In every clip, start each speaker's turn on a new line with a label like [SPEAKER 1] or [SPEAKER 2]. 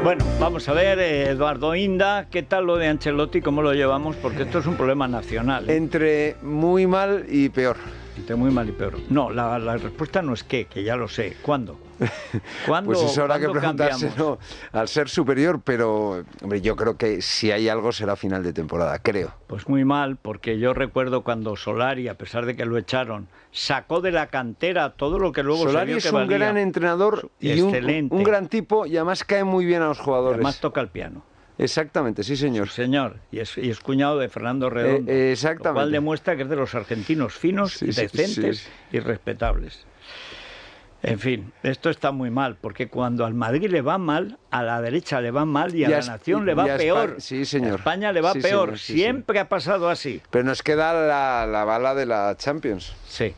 [SPEAKER 1] Bueno, vamos a ver, Eduardo Inda, ¿qué tal lo de Ancelotti? ¿Cómo lo llevamos? Porque esto es un problema nacional.
[SPEAKER 2] Entre muy mal y peor.
[SPEAKER 1] Entre muy mal y peor. No, la respuesta no es que ya lo sé. ¿Cuándo?
[SPEAKER 2] Pues eso habrá que preguntárselo al ser superior, pero hombre, yo creo que si hay algo será final de temporada, creo.
[SPEAKER 1] Pues muy mal, porque yo recuerdo cuando Solari, a pesar de que lo echaron, sacó de la cantera todo lo que luego
[SPEAKER 2] Solari
[SPEAKER 1] se vio que
[SPEAKER 2] es un
[SPEAKER 1] valía.
[SPEAKER 2] gran entrenador y un gran tipo, y además cae muy bien a los jugadores.
[SPEAKER 1] Además toca el piano.
[SPEAKER 2] Exactamente, sí señor.
[SPEAKER 1] Sí, señor, y es cuñado de Fernando Redondo.
[SPEAKER 2] Exactamente.
[SPEAKER 1] Lo cual demuestra que es de los argentinos finos,
[SPEAKER 2] Sí,
[SPEAKER 1] decentes y respetables. En fin, esto está muy mal, porque cuando al Madrid le va mal, a la derecha le va mal y a la nación le va peor.
[SPEAKER 2] Sí, señor.
[SPEAKER 1] A España le va peor.
[SPEAKER 2] Señor,
[SPEAKER 1] Siempre ha pasado así.
[SPEAKER 2] Pero nos queda la bala de la Champions.
[SPEAKER 1] Sí.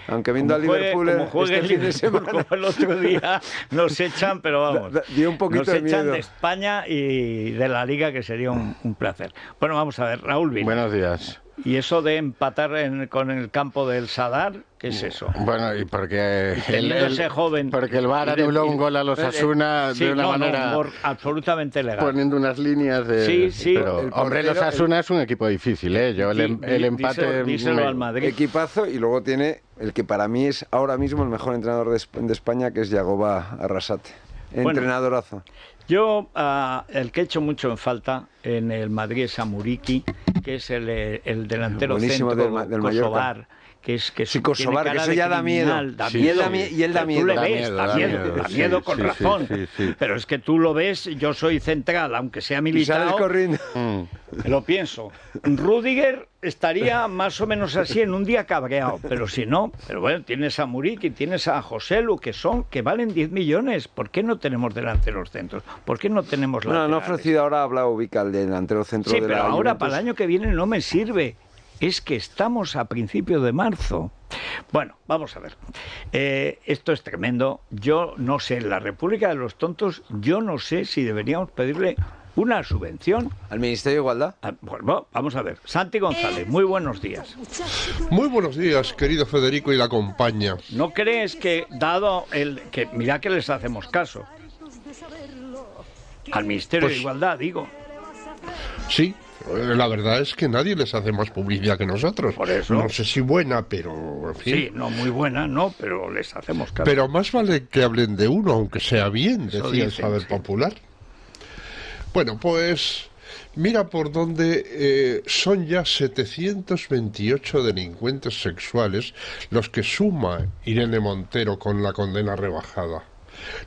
[SPEAKER 2] Aunque viendo al Liverpool este fin de semana,
[SPEAKER 1] como el otro día nos echan, pero vamos,
[SPEAKER 2] dio un poquito
[SPEAKER 1] nos
[SPEAKER 2] de miedo.
[SPEAKER 1] echan de España y de la Liga, que sería un placer. Bueno, vamos a ver, Raúl Vila.
[SPEAKER 3] Buenos días.
[SPEAKER 1] ¿Y eso de empatar con el campo del Sadar? ¿Qué es eso?
[SPEAKER 3] Bueno, y porque
[SPEAKER 1] ese joven,
[SPEAKER 3] porque el VAR anuló un gol a los Osasuna de una manera
[SPEAKER 1] absolutamente legal.
[SPEAKER 3] poniendo unas líneas de...
[SPEAKER 1] Sí.
[SPEAKER 3] Pero, hombre, los Osasuna es un equipo difícil, ¿eh? Yo el empate...
[SPEAKER 1] Díselo al Madrid.
[SPEAKER 2] Equipazo, y luego tiene el que para mí es ahora mismo el mejor entrenador de España, que es Yagoba Arrasate. Entrenadorazo.
[SPEAKER 1] Yo, el que he hecho mucho en falta en el Madrid es a Muriqui, que es el delantero
[SPEAKER 2] buenísimo
[SPEAKER 1] centro
[SPEAKER 2] del
[SPEAKER 1] Kosovar,
[SPEAKER 2] Mallorca.
[SPEAKER 1] que
[SPEAKER 2] sí, Kosovar, que eso ya da miedo.
[SPEAKER 1] Y él
[SPEAKER 2] da miedo.
[SPEAKER 1] Tú le ves, da miedo con razón. Sí. Pero es que tú lo ves, yo soy central, aunque sea militar.
[SPEAKER 2] Y sales corriendo.
[SPEAKER 1] Lo pienso. Rudiger estaría más o menos así en un día cabreado, pero si no, pero bueno, tienes a Muriqui, tienes a Joselu, que valen 10 millones. ¿Por qué no tenemos delanteros centros? ¿Por qué no tenemos laterales?
[SPEAKER 2] No ha ofrecido ahora a Vlahovic, al delantero centro de la
[SPEAKER 1] pero ahora
[SPEAKER 2] Juventus.
[SPEAKER 1] para el año que viene no me sirve. Es que estamos a principios de marzo. Bueno, vamos a ver. Esto es tremendo. Yo no sé, la República de los Tontos, yo no sé si deberíamos pedirle una subvención
[SPEAKER 2] al Ministerio de Igualdad.
[SPEAKER 1] Bueno, vamos a ver. Santi González, muy buenos días.
[SPEAKER 4] Muy buenos días, querido Federico y la compañía.
[SPEAKER 1] ¿No crees que, dado que mira que les hacemos caso al Ministerio de Igualdad, digo?
[SPEAKER 4] Sí. La verdad es que nadie les hace más publicidad que nosotros.
[SPEAKER 1] Por eso.
[SPEAKER 4] No sé si buena, pero en fin.
[SPEAKER 1] Sí, no muy buena, no, pero les hacemos caso.
[SPEAKER 4] Pero más vale que hablen de uno, aunque sea bien, decía el saber popular. Bueno, pues mira por dónde son ya 728 delincuentes sexuales los que suma Irene Montero con la condena rebajada.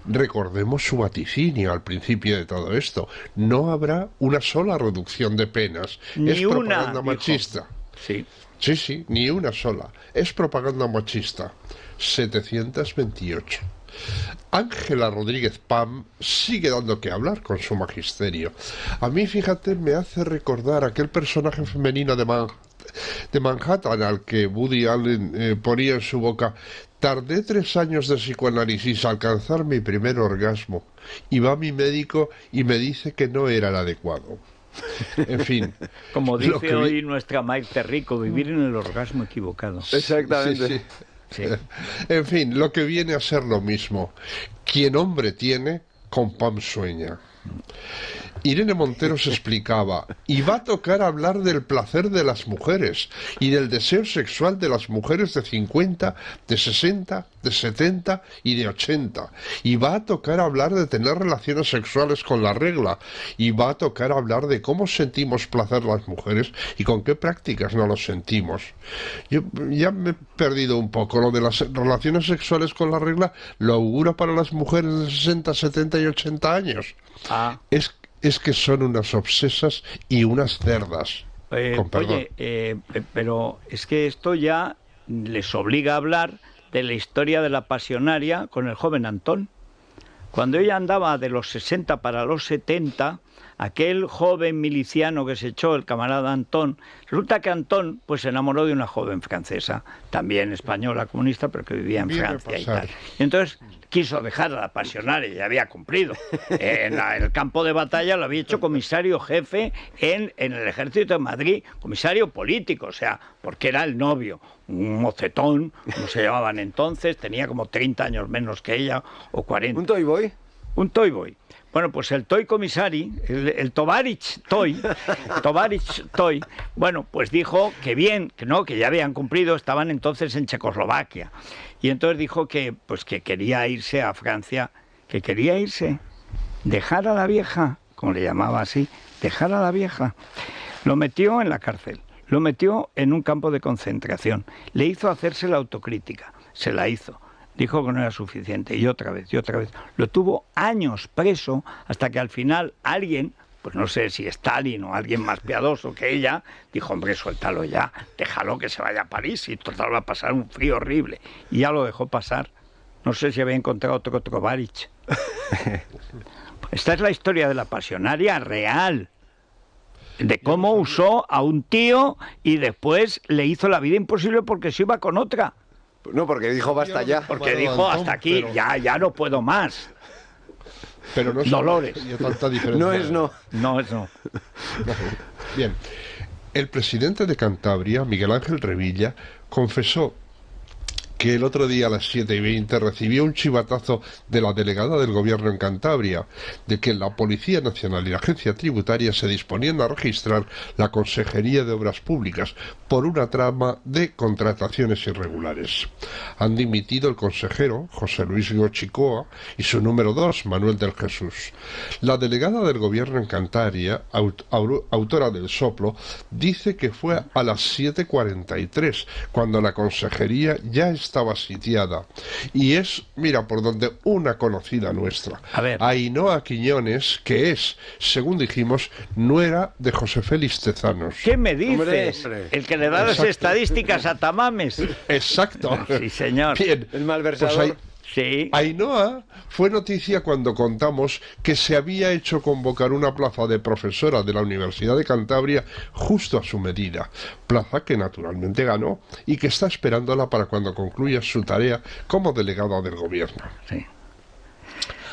[SPEAKER 4] Recordemos su vaticinio al principio de todo esto. No habrá una sola reducción de penas. Es propaganda machista.
[SPEAKER 1] Sí.
[SPEAKER 4] Sí, ni una sola. Es propaganda machista. 728. Ángela Rodríguez Pam sigue dando que hablar con su magisterio. A mí, fíjate, me hace recordar aquel personaje femenino de Manhattan al que Woody Allen ponía en su boca: tardé 3 años de psicoanálisis a alcanzar mi primer orgasmo, y va mi médico y me dice que no era el adecuado. En fin.
[SPEAKER 1] Como dice hoy nuestra Maite Rico, vivir en el orgasmo equivocado.
[SPEAKER 2] Exactamente.
[SPEAKER 1] Sí.
[SPEAKER 4] En fin, lo que viene a ser lo mismo. Quien hombre tiene, con Pam sueña. Irene Montero se explicaba, y va a tocar hablar del placer de las mujeres y del deseo sexual de las mujeres de 50, de 60, de 70 y de 80. Y va a tocar hablar de tener relaciones sexuales con la regla. Y va a tocar hablar de cómo sentimos placer las mujeres y con qué prácticas no lo sentimos. Yo ya me he perdido un poco. Lo de las relaciones sexuales con la regla lo auguro para las mujeres de 60, 70 y 80 años. Es que son unas obsesas y unas cerdas.
[SPEAKER 1] Pero es que esto ya les obliga a hablar de la historia de la pasionaria con el joven Antón. Cuando ella andaba de los 60 para los 70, aquel joven miliciano que se echó, el camarada Antón, resulta que Antón pues se enamoró de una joven francesa, también española, comunista, pero que vivía en Francia y tal. Y entonces quiso dejar a la pasionaria, ya había cumplido. En el campo de batalla lo había hecho comisario jefe en el ejército de Madrid, comisario político, o sea, porque era el novio, un mocetón, como se llamaban entonces, tenía como 30 años menos que ella, o 40.
[SPEAKER 2] ¿Un toy boy?
[SPEAKER 1] Un toy boy. Bueno, pues el Toy Comisari, el Tovarich Toy, bueno, pues dijo que bien, que no, que ya habían cumplido, estaban entonces en Checoslovaquia. Y entonces dijo que pues que quería irse a Francia, que quería irse, dejar a la vieja, como le llamaba así, dejar a la vieja. Lo metió en la cárcel, lo metió en un campo de concentración, le hizo hacerse la autocrítica, se la hizo. Dijo que no era suficiente, y otra vez, y otra vez. Lo tuvo años preso, hasta que al final alguien, pues no sé si Stalin o alguien más piadoso que ella, dijo, hombre, suéltalo ya, déjalo que se vaya a París, y total va a pasar un frío horrible. Y ya lo dejó pasar. No sé si había encontrado otro Trovarich. Esta es la historia de la pasionaria real, de cómo usó a un tío y después le hizo la vida imposible porque se iba con otra.
[SPEAKER 2] No, porque dijo basta ya.
[SPEAKER 1] Porque dijo hasta aquí, pero... ya no puedo más.
[SPEAKER 4] Pero no
[SPEAKER 1] Dolores.
[SPEAKER 4] Tanta diferencia.
[SPEAKER 2] No es no.
[SPEAKER 1] No es no.
[SPEAKER 4] Bien. El presidente de Cantabria, Miguel Ángel Revilla, confesó que el otro día a las 7:20 recibió un chivatazo de la delegada del gobierno en Cantabria, de que la Policía Nacional y la Agencia Tributaria se disponían a registrar la Consejería de Obras Públicas por una trama de contrataciones irregulares. Han dimitido el consejero, José Luis Gochicoa, y su número 2, Manuel del Jesús. La delegada del gobierno en Cantabria, autora del soplo, dice que fue a las 7:43, cuando la consejería ya estaba sitiada. Y es, mira, por donde una conocida nuestra, Ainhoa Quiñones, que es, según dijimos, nuera de José Félix Tezanos.
[SPEAKER 1] ¿Qué me dices? Hombre. El que le da las estadísticas a Tamames.
[SPEAKER 4] Exacto.
[SPEAKER 1] Sí, señor.
[SPEAKER 4] Bien.
[SPEAKER 2] El malversador.
[SPEAKER 4] Pues
[SPEAKER 1] sí.
[SPEAKER 4] Ainhoa fue noticia cuando contamos que se había hecho convocar una plaza de profesora de la Universidad de Cantabria justo a su medida, plaza que naturalmente ganó y que está esperándola para cuando concluya su tarea como delegada del gobierno.
[SPEAKER 1] Sí.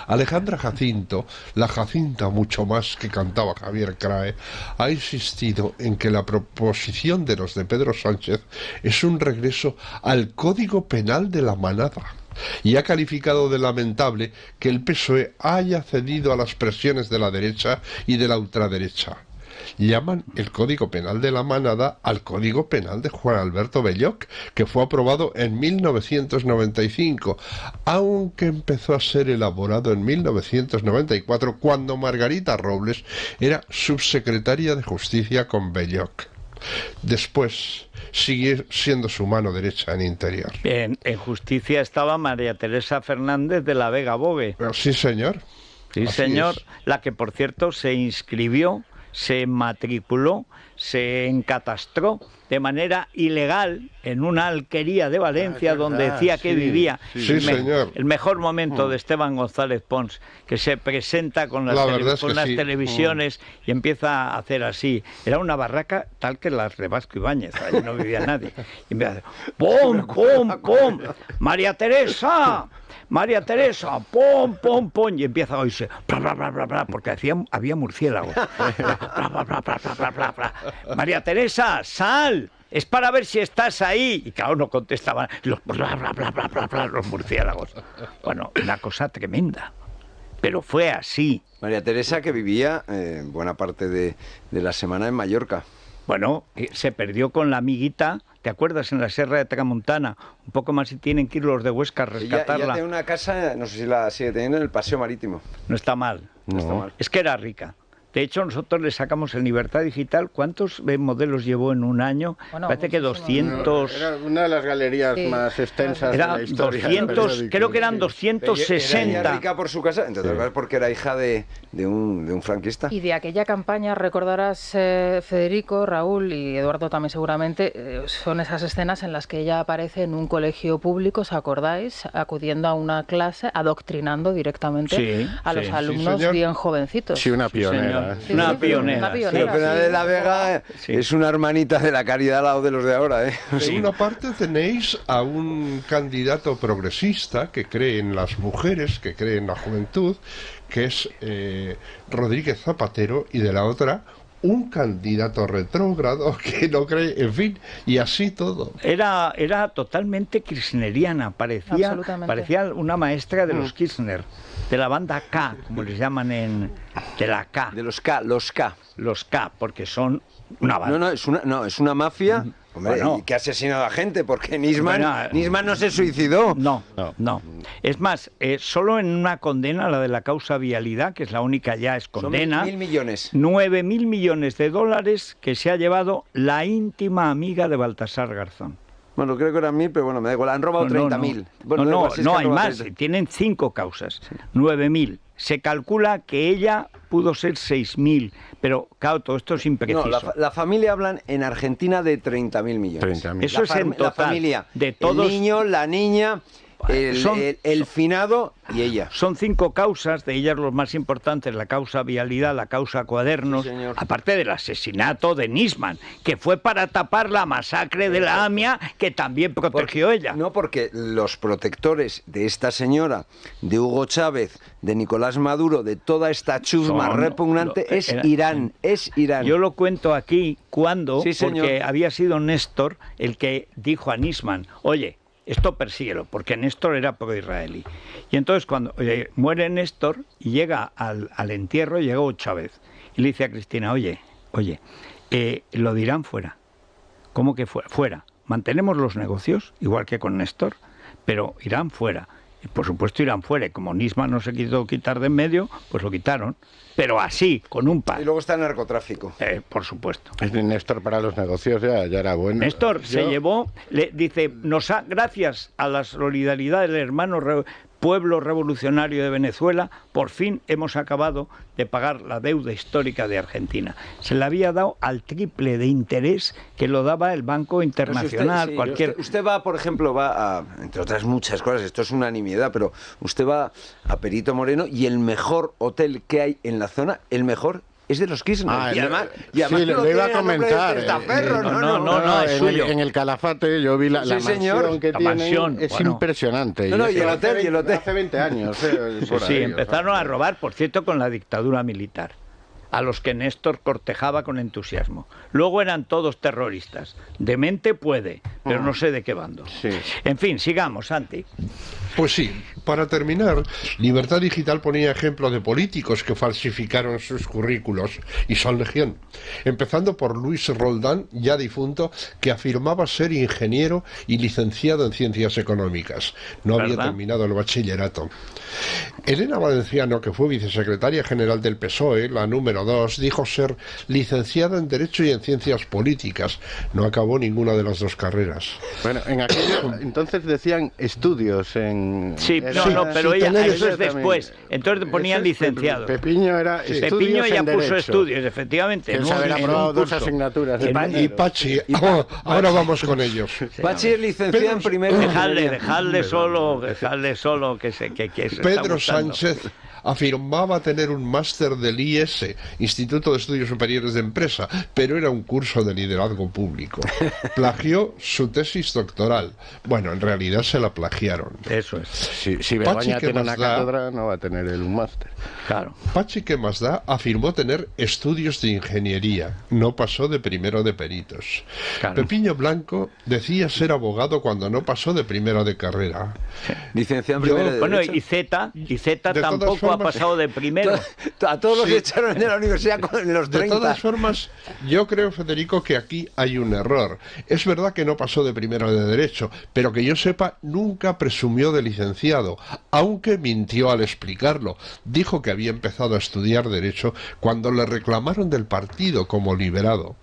[SPEAKER 4] Alejandra Jacinto, la Jacinta mucho más que cantaba Javier Crae, ha insistido en que la proposición de los de Pedro Sánchez es un regreso al Código Penal de la Manada, y ha calificado de lamentable que el PSOE haya cedido a las presiones de la derecha y de la ultraderecha. Llaman el Código Penal de la Manada al Código Penal de Juan Alberto Belloc, que fue aprobado en 1995, aunque empezó a ser elaborado en 1994, cuando Margarita Robles era subsecretaria de Justicia con Belloc. Después sigue siendo su mano derecha en Interior.
[SPEAKER 1] En Justicia estaba María Teresa Fernández de la Vega Bogue.
[SPEAKER 4] Sí, señor.
[SPEAKER 1] Sí, así señor. Es. La que, por cierto, se inscribió, se matriculó, se encatastró de manera ilegal en una alquería de Valencia donde decía que vivía.
[SPEAKER 4] Sí, señor.
[SPEAKER 1] El mejor momento de Esteban González Pons, que se presenta con las, televisiones y empieza a hacer así. Era una barraca tal que las de Vasco Ibáñez, allí no vivía nadie. Y empieza a hacer ¡pum, pum, pum! ¡María Teresa! María Teresa, pom, pom, pom, y empieza a oírse, bla, bla, bla, bla, bla, porque había murciélagos. Bla, bla, bla, bla, bla, bla, bla, bla. María Teresa, sal, es para ver si estás ahí. Y claro, no contestaban los bla, bla, bla, bla, bla, bla, los murciélagos. Bueno, una cosa tremenda. Pero fue así.
[SPEAKER 2] María Teresa, que vivía buena parte de la semana en Mallorca.
[SPEAKER 1] Bueno, se perdió con la amiguita, ¿te acuerdas? En la Sierra de Tramontana. Un poco más si tienen que ir los de Huesca a rescatarla.
[SPEAKER 2] Ella tiene una casa, no sé si la sigue teniendo, en el Paseo Marítimo.
[SPEAKER 1] No está mal.
[SPEAKER 2] No está mal.
[SPEAKER 1] Es que era rica. De hecho, nosotros le sacamos en Libertad Digital. ¿Cuántos modelos llevó en un año? Bueno, parece que 200...
[SPEAKER 3] Era una de las galerías más extensas de la historia.
[SPEAKER 1] 200, creo que eran 260.
[SPEAKER 2] Era rica por su casa, entre otras cosas porque era hija de un franquista.
[SPEAKER 5] Y de aquella campaña, recordarás, Federico, Raúl y Eduardo también seguramente, son esas escenas en las que ella aparece en un colegio público, ¿os acordáis? Acudiendo a una clase, adoctrinando directamente a los alumnos bien jovencitos.
[SPEAKER 3] Sí, una pionera.
[SPEAKER 1] Una pionera.
[SPEAKER 2] La pionera de la Vega es una hermanita de la caridad al lado de los de ahora.
[SPEAKER 4] En una parte tenéis a un candidato progresista que cree en las mujeres, que cree en la juventud, que es Rodríguez Zapatero, y de la otra un candidato retrógrado que no cree, en fin, y así todo.
[SPEAKER 1] Era totalmente kirchneriana, parecía una maestra de los Kirchner, de la banda K, como les llaman de la K.
[SPEAKER 2] De los K.
[SPEAKER 1] Los K, porque son una banda.
[SPEAKER 2] Es una mafia. Hombre, bueno, que ha asesinado a gente, porque Nisman no se suicidó.
[SPEAKER 1] No. Es más, solo en una condena, la de la causa vialidad, que es la única ya es condena.
[SPEAKER 2] Son 1.000 millones.
[SPEAKER 1] 9.000 millones de dólares que se ha llevado la íntima amiga de Baltasar Garzón.
[SPEAKER 2] Bueno, creo que eran 1.000, pero bueno, me da igual. Han robado 30.000.
[SPEAKER 1] Bueno, no, hay más. 30. Tienen 5 causas. Sí. 9.000. Se calcula que ella pudo ser 6.000, pero claro, todo esto es impreciso.
[SPEAKER 2] No, la familia hablan en Argentina de 30.000 millones.
[SPEAKER 3] 30.000.
[SPEAKER 1] Eso es en total.
[SPEAKER 2] La familia,
[SPEAKER 1] de todos,
[SPEAKER 2] el niño, la niña, el finado y ella.
[SPEAKER 1] Son 5 causas, de ellas los más importantes, la causa vialidad, la causa cuadernos, sí, aparte del asesinato de Nisman, que fue para tapar la masacre de la AMIA, que también protegió ella.
[SPEAKER 2] No, porque los protectores de esta señora, de Hugo Chávez, de Nicolás Maduro, de toda esta chusma repugnante, es Irán.
[SPEAKER 1] Yo lo cuento aquí porque había sido Néstor el que dijo a Nisman, oye, esto persíguelo, porque Néstor era pro-israelí. Y entonces cuando muere Néstor y llega al entierro, llega Chávez y le dice a Cristina, oye, lo dirán fuera. ¿Cómo que fuera? Mantenemos los negocios, igual que con Néstor, pero irán fuera. Y por supuesto irán fuera. Y como Nisman no se quiso quitar de en medio, pues lo quitaron. Pero así, con un par.
[SPEAKER 2] Y luego está el narcotráfico.
[SPEAKER 1] Por supuesto.
[SPEAKER 3] Néstor para los negocios ya era bueno.
[SPEAKER 1] Néstor se llevó, dice, gracias a la solidaridad del hermano pueblo revolucionario de Venezuela, por fin hemos acabado de pagar la deuda histórica de Argentina. Se le había dado al triple de interés que lo daba el Banco Internacional.
[SPEAKER 2] Usted va, por ejemplo, entre otras muchas cosas, esto es una nimiedad, pero usted va a Perito Moreno y el mejor hotel que hay en la zona, el mejor, es de los Kirchner. Y además
[SPEAKER 3] sí, le iba a comentar.
[SPEAKER 1] No, es suyo.
[SPEAKER 3] En el Calafate yo vi la mansión que tienen. Es impresionante.
[SPEAKER 2] Y el hotel.
[SPEAKER 3] Hace 20 años.
[SPEAKER 1] Empezaron a robar, por cierto, con la dictadura militar, a los que Néstor cortejaba con entusiasmo. Luego eran todos terroristas. De mente puede, pero no sé de qué bando. Sí. En fin, sigamos, Santi.
[SPEAKER 4] Pues sí, para terminar, Libertad Digital ponía ejemplo de políticos que falsificaron sus currículos, y son legión. Empezando por Luis Roldán, ya difunto, que afirmaba ser ingeniero y licenciado en Ciencias Económicas. No había terminado el bachillerato. Elena Valenciano, que fue vicesecretaria general del PSOE, la número 2, dijo ser licenciada en Derecho y en Ciencias Políticas. No acabó ninguna de las dos carreras.
[SPEAKER 3] Bueno, en aquello entonces decían estudios en...
[SPEAKER 1] Sí, pero ella, eso es después. Entonces ponían licenciados.
[SPEAKER 3] Pepiño era estudios.
[SPEAKER 1] Pepiño ya
[SPEAKER 3] en
[SPEAKER 1] puso
[SPEAKER 3] derecho.
[SPEAKER 1] Estudios, efectivamente.
[SPEAKER 3] Él haber aprobado 2 asignaturas.
[SPEAKER 4] Y Pachi, ahora vamos con ellos.
[SPEAKER 2] Pachi es licenciado en primer...
[SPEAKER 1] Dejadle solo, que
[SPEAKER 4] Pedro Sánchez afirmaba tener un máster del IS, Instituto de Estudios Superiores de Empresa, pero era un curso de liderazgo público. Plagió su tesis doctoral. Bueno, en realidad se la plagiaron.
[SPEAKER 1] Eso es.
[SPEAKER 3] Si Begoña tiene una cátedra, no va a tener él un máster.
[SPEAKER 1] Claro.
[SPEAKER 4] Pachi, ¿qué más da? Afirmó tener estudios de ingeniería. No pasó de primero de peritos. Claro. Pepiño Blanco decía ser abogado cuando no pasó de primero de carrera.
[SPEAKER 2] Licenciado en primero de Derecho.
[SPEAKER 1] Y Z tampoco ha pasado de primero.
[SPEAKER 2] A todos los echaron de la universidad en los 30.
[SPEAKER 4] De todas formas, yo creo, Federico, que aquí hay un error. Es verdad que no pasó de primero de Derecho, pero que yo sepa, nunca presumió de licenciado, aunque mintió al explicarlo. Dijo que había empezado a estudiar Derecho cuando le reclamaron del partido como liberado.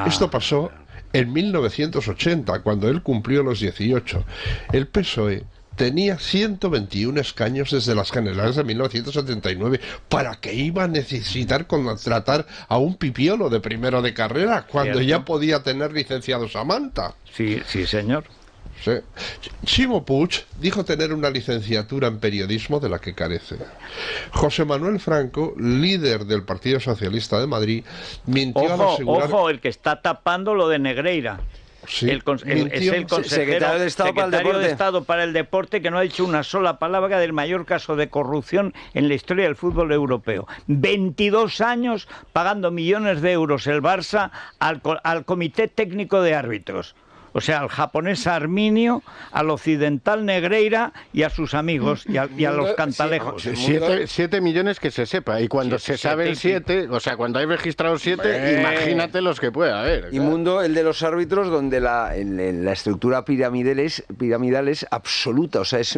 [SPEAKER 4] Esto pasó en 1980, cuando él cumplió los 18. El PSOE tenía 121 escaños desde las generales de 1979. ¿Para qué iba a necesitar contratar a un pipiolo de primero de carrera cuando ya podía tener licenciados a manta?
[SPEAKER 1] Sí, señor.
[SPEAKER 4] Sí. Chimo Puig dijo tener una licenciatura en periodismo de la que carece. José Manuel Franco, líder del Partido Socialista de Madrid, mintió al asegurar...
[SPEAKER 1] Ojo, el que está tapando lo de Negreira.
[SPEAKER 4] Sí.
[SPEAKER 1] Es el secretario de Estado para el Deporte, que no ha dicho una sola palabra del mayor caso de corrupción en la historia del fútbol europeo. 22 años pagando millones de euros el Barça al Comité Técnico de Árbitros. O sea, al japonés Arminio, al occidental Negreira y a sus amigos, y a los cantalejos.
[SPEAKER 3] 7 millones que se sepa. Y cuando se saben 7, o sea, cuando hay registrados 7, imagínate los que pueda haber.
[SPEAKER 2] Y mundo, el de los árbitros, donde la estructura piramidal es absoluta. O sea, es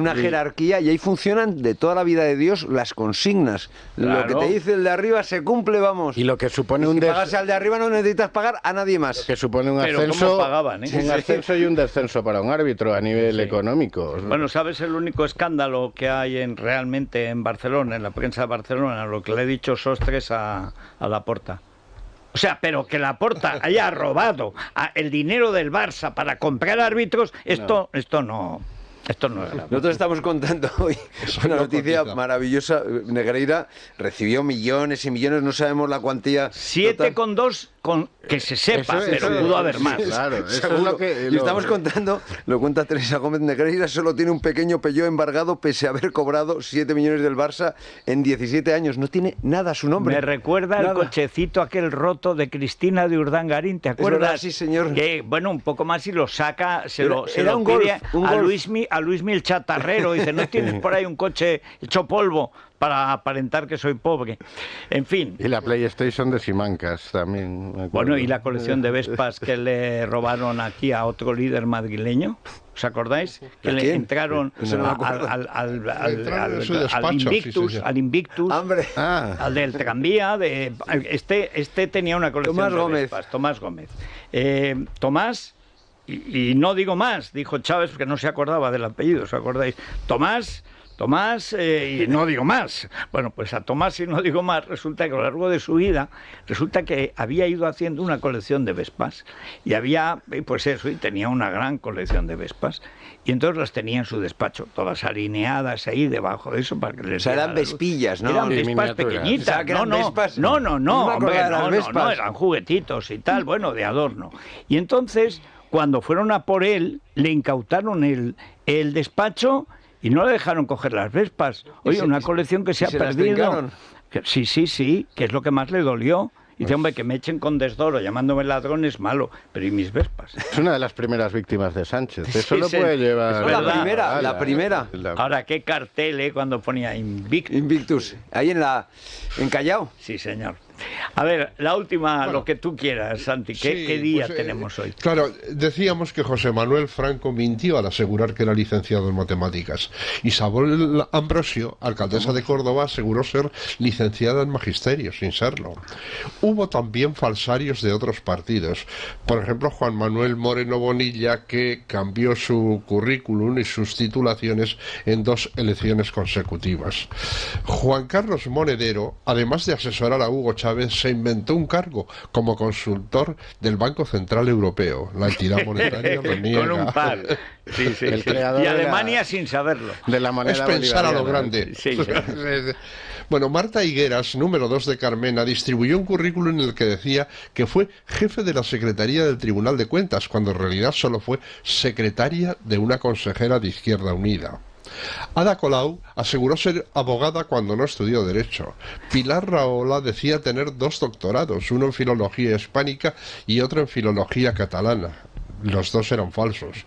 [SPEAKER 2] una jerarquía, y ahí funcionan de toda la vida de Dios las consignas. Lo que te dice el de arriba se cumple, vamos.
[SPEAKER 3] Y lo que supone
[SPEAKER 2] si pagas al de arriba no necesitas pagar a nadie más.
[SPEAKER 3] Lo que supone un ascenso. Un ascenso y un descenso para un árbitro a nivel económico.
[SPEAKER 1] Bueno, ¿sabes el único escándalo que hay realmente en Barcelona, en la prensa de Barcelona? Lo que le he dicho Sostres a Laporta. O sea, pero que Laporta haya robado el dinero del Barça para comprar árbitros, esto no... Esto no es grave.
[SPEAKER 2] Nosotros estamos contando hoy una noticia maravillosa. Negreira recibió millones y millones, no sabemos la cuantía.
[SPEAKER 1] 7,2 que se sepa, pero pudo haber más.
[SPEAKER 3] Claro,
[SPEAKER 2] eso es lo que estamos contando, lo cuenta Teresa Gómez. Negreira solo tiene un pequeño Peugeot embargado pese a haber cobrado 7 millones del Barça en 17 años. No tiene nada a su nombre.
[SPEAKER 1] Me recuerda el cochecito aquel roto de Cristina de Urdangarín, ¿te acuerdas?
[SPEAKER 2] Es verdad, sí, señor.
[SPEAKER 1] Que, bueno, un poco más y lo saca, se lo pide a Luismi el chatarrero. Dice, ¿no tienes por ahí un coche hecho polvo para aparentar que soy pobre? En fin.
[SPEAKER 3] Y la PlayStation de Simancas también.
[SPEAKER 1] Bueno, y la colección de Vespas que le robaron aquí a otro líder madrileño. ¿Os acordáis? Que le entraron al Invictus, al del tranvía. Este tenía una colección de Vespas. Tomás Gómez. Tomás, y no digo más, dijo Chávez, porque no se acordaba del apellido, ¿os acordáis? Tomás, y no digo más. Bueno, pues a Tomás, y no digo más, resulta que a lo largo de su vida, resulta que había ido haciendo una colección de Vespas. Y había, pues eso, y tenía una gran colección de Vespas. Y entonces las tenía en su despacho, todas alineadas ahí debajo de eso para que les...
[SPEAKER 2] O sea, eran vespillas, ¿no?
[SPEAKER 1] Eran Vespas pequeñitas. No, eran juguetitos y tal, bueno, de adorno. Y entonces, cuando fueron a por él, le incautaron el despacho y no le dejaron coger las Vespas. Oye, una colección que se ha perdido. Sí, que es lo que más le dolió. Y dice, hombre, que me echen con desdoro llamándome ladrón es malo, pero ¿y mis Vespas?
[SPEAKER 3] Es una de las primeras víctimas de Sánchez. Eso lo puede llevar...
[SPEAKER 2] La primera.
[SPEAKER 1] Ahora, qué cartel, cuando ponía
[SPEAKER 2] Invictus. Ahí en Callao.
[SPEAKER 1] Sí, señor. A ver, la última, lo que tú quieras, Santi. ¿Qué día tenemos hoy?
[SPEAKER 4] Claro, decíamos que José Manuel Franco mintió al asegurar que era licenciado en matemáticas. Isabel Ambrosio, alcaldesa de Córdoba, aseguró ser licenciada en magisterio, sin serlo. Hubo también falsarios de otros partidos. Por ejemplo, Juan Manuel Moreno Bonilla, que cambió su currículum y sus titulaciones en 2 elecciones consecutivas. Juan Carlos Monedero, además de asesorar a Hugo Chávez, se inventó un cargo como consultor del Banco Central Europeo. La entidad monetaria lo niega.
[SPEAKER 1] Con un par. Sí. Y Alemania sin saberlo.
[SPEAKER 3] De la moneda
[SPEAKER 4] es pensar a lo grande.
[SPEAKER 1] Sí.
[SPEAKER 4] Bueno, Marta Higueras, número 2 de Carmena, distribuyó un currículum en el que decía que fue jefe de la Secretaría del Tribunal de Cuentas, cuando en realidad solo fue secretaria de una consejera de Izquierda Unida. Ada Colau aseguró ser abogada cuando no estudió Derecho. Pilar Rahola decía tener 2 doctorados, uno en Filología Hispánica y otro en Filología Catalana. Los 2 eran falsos.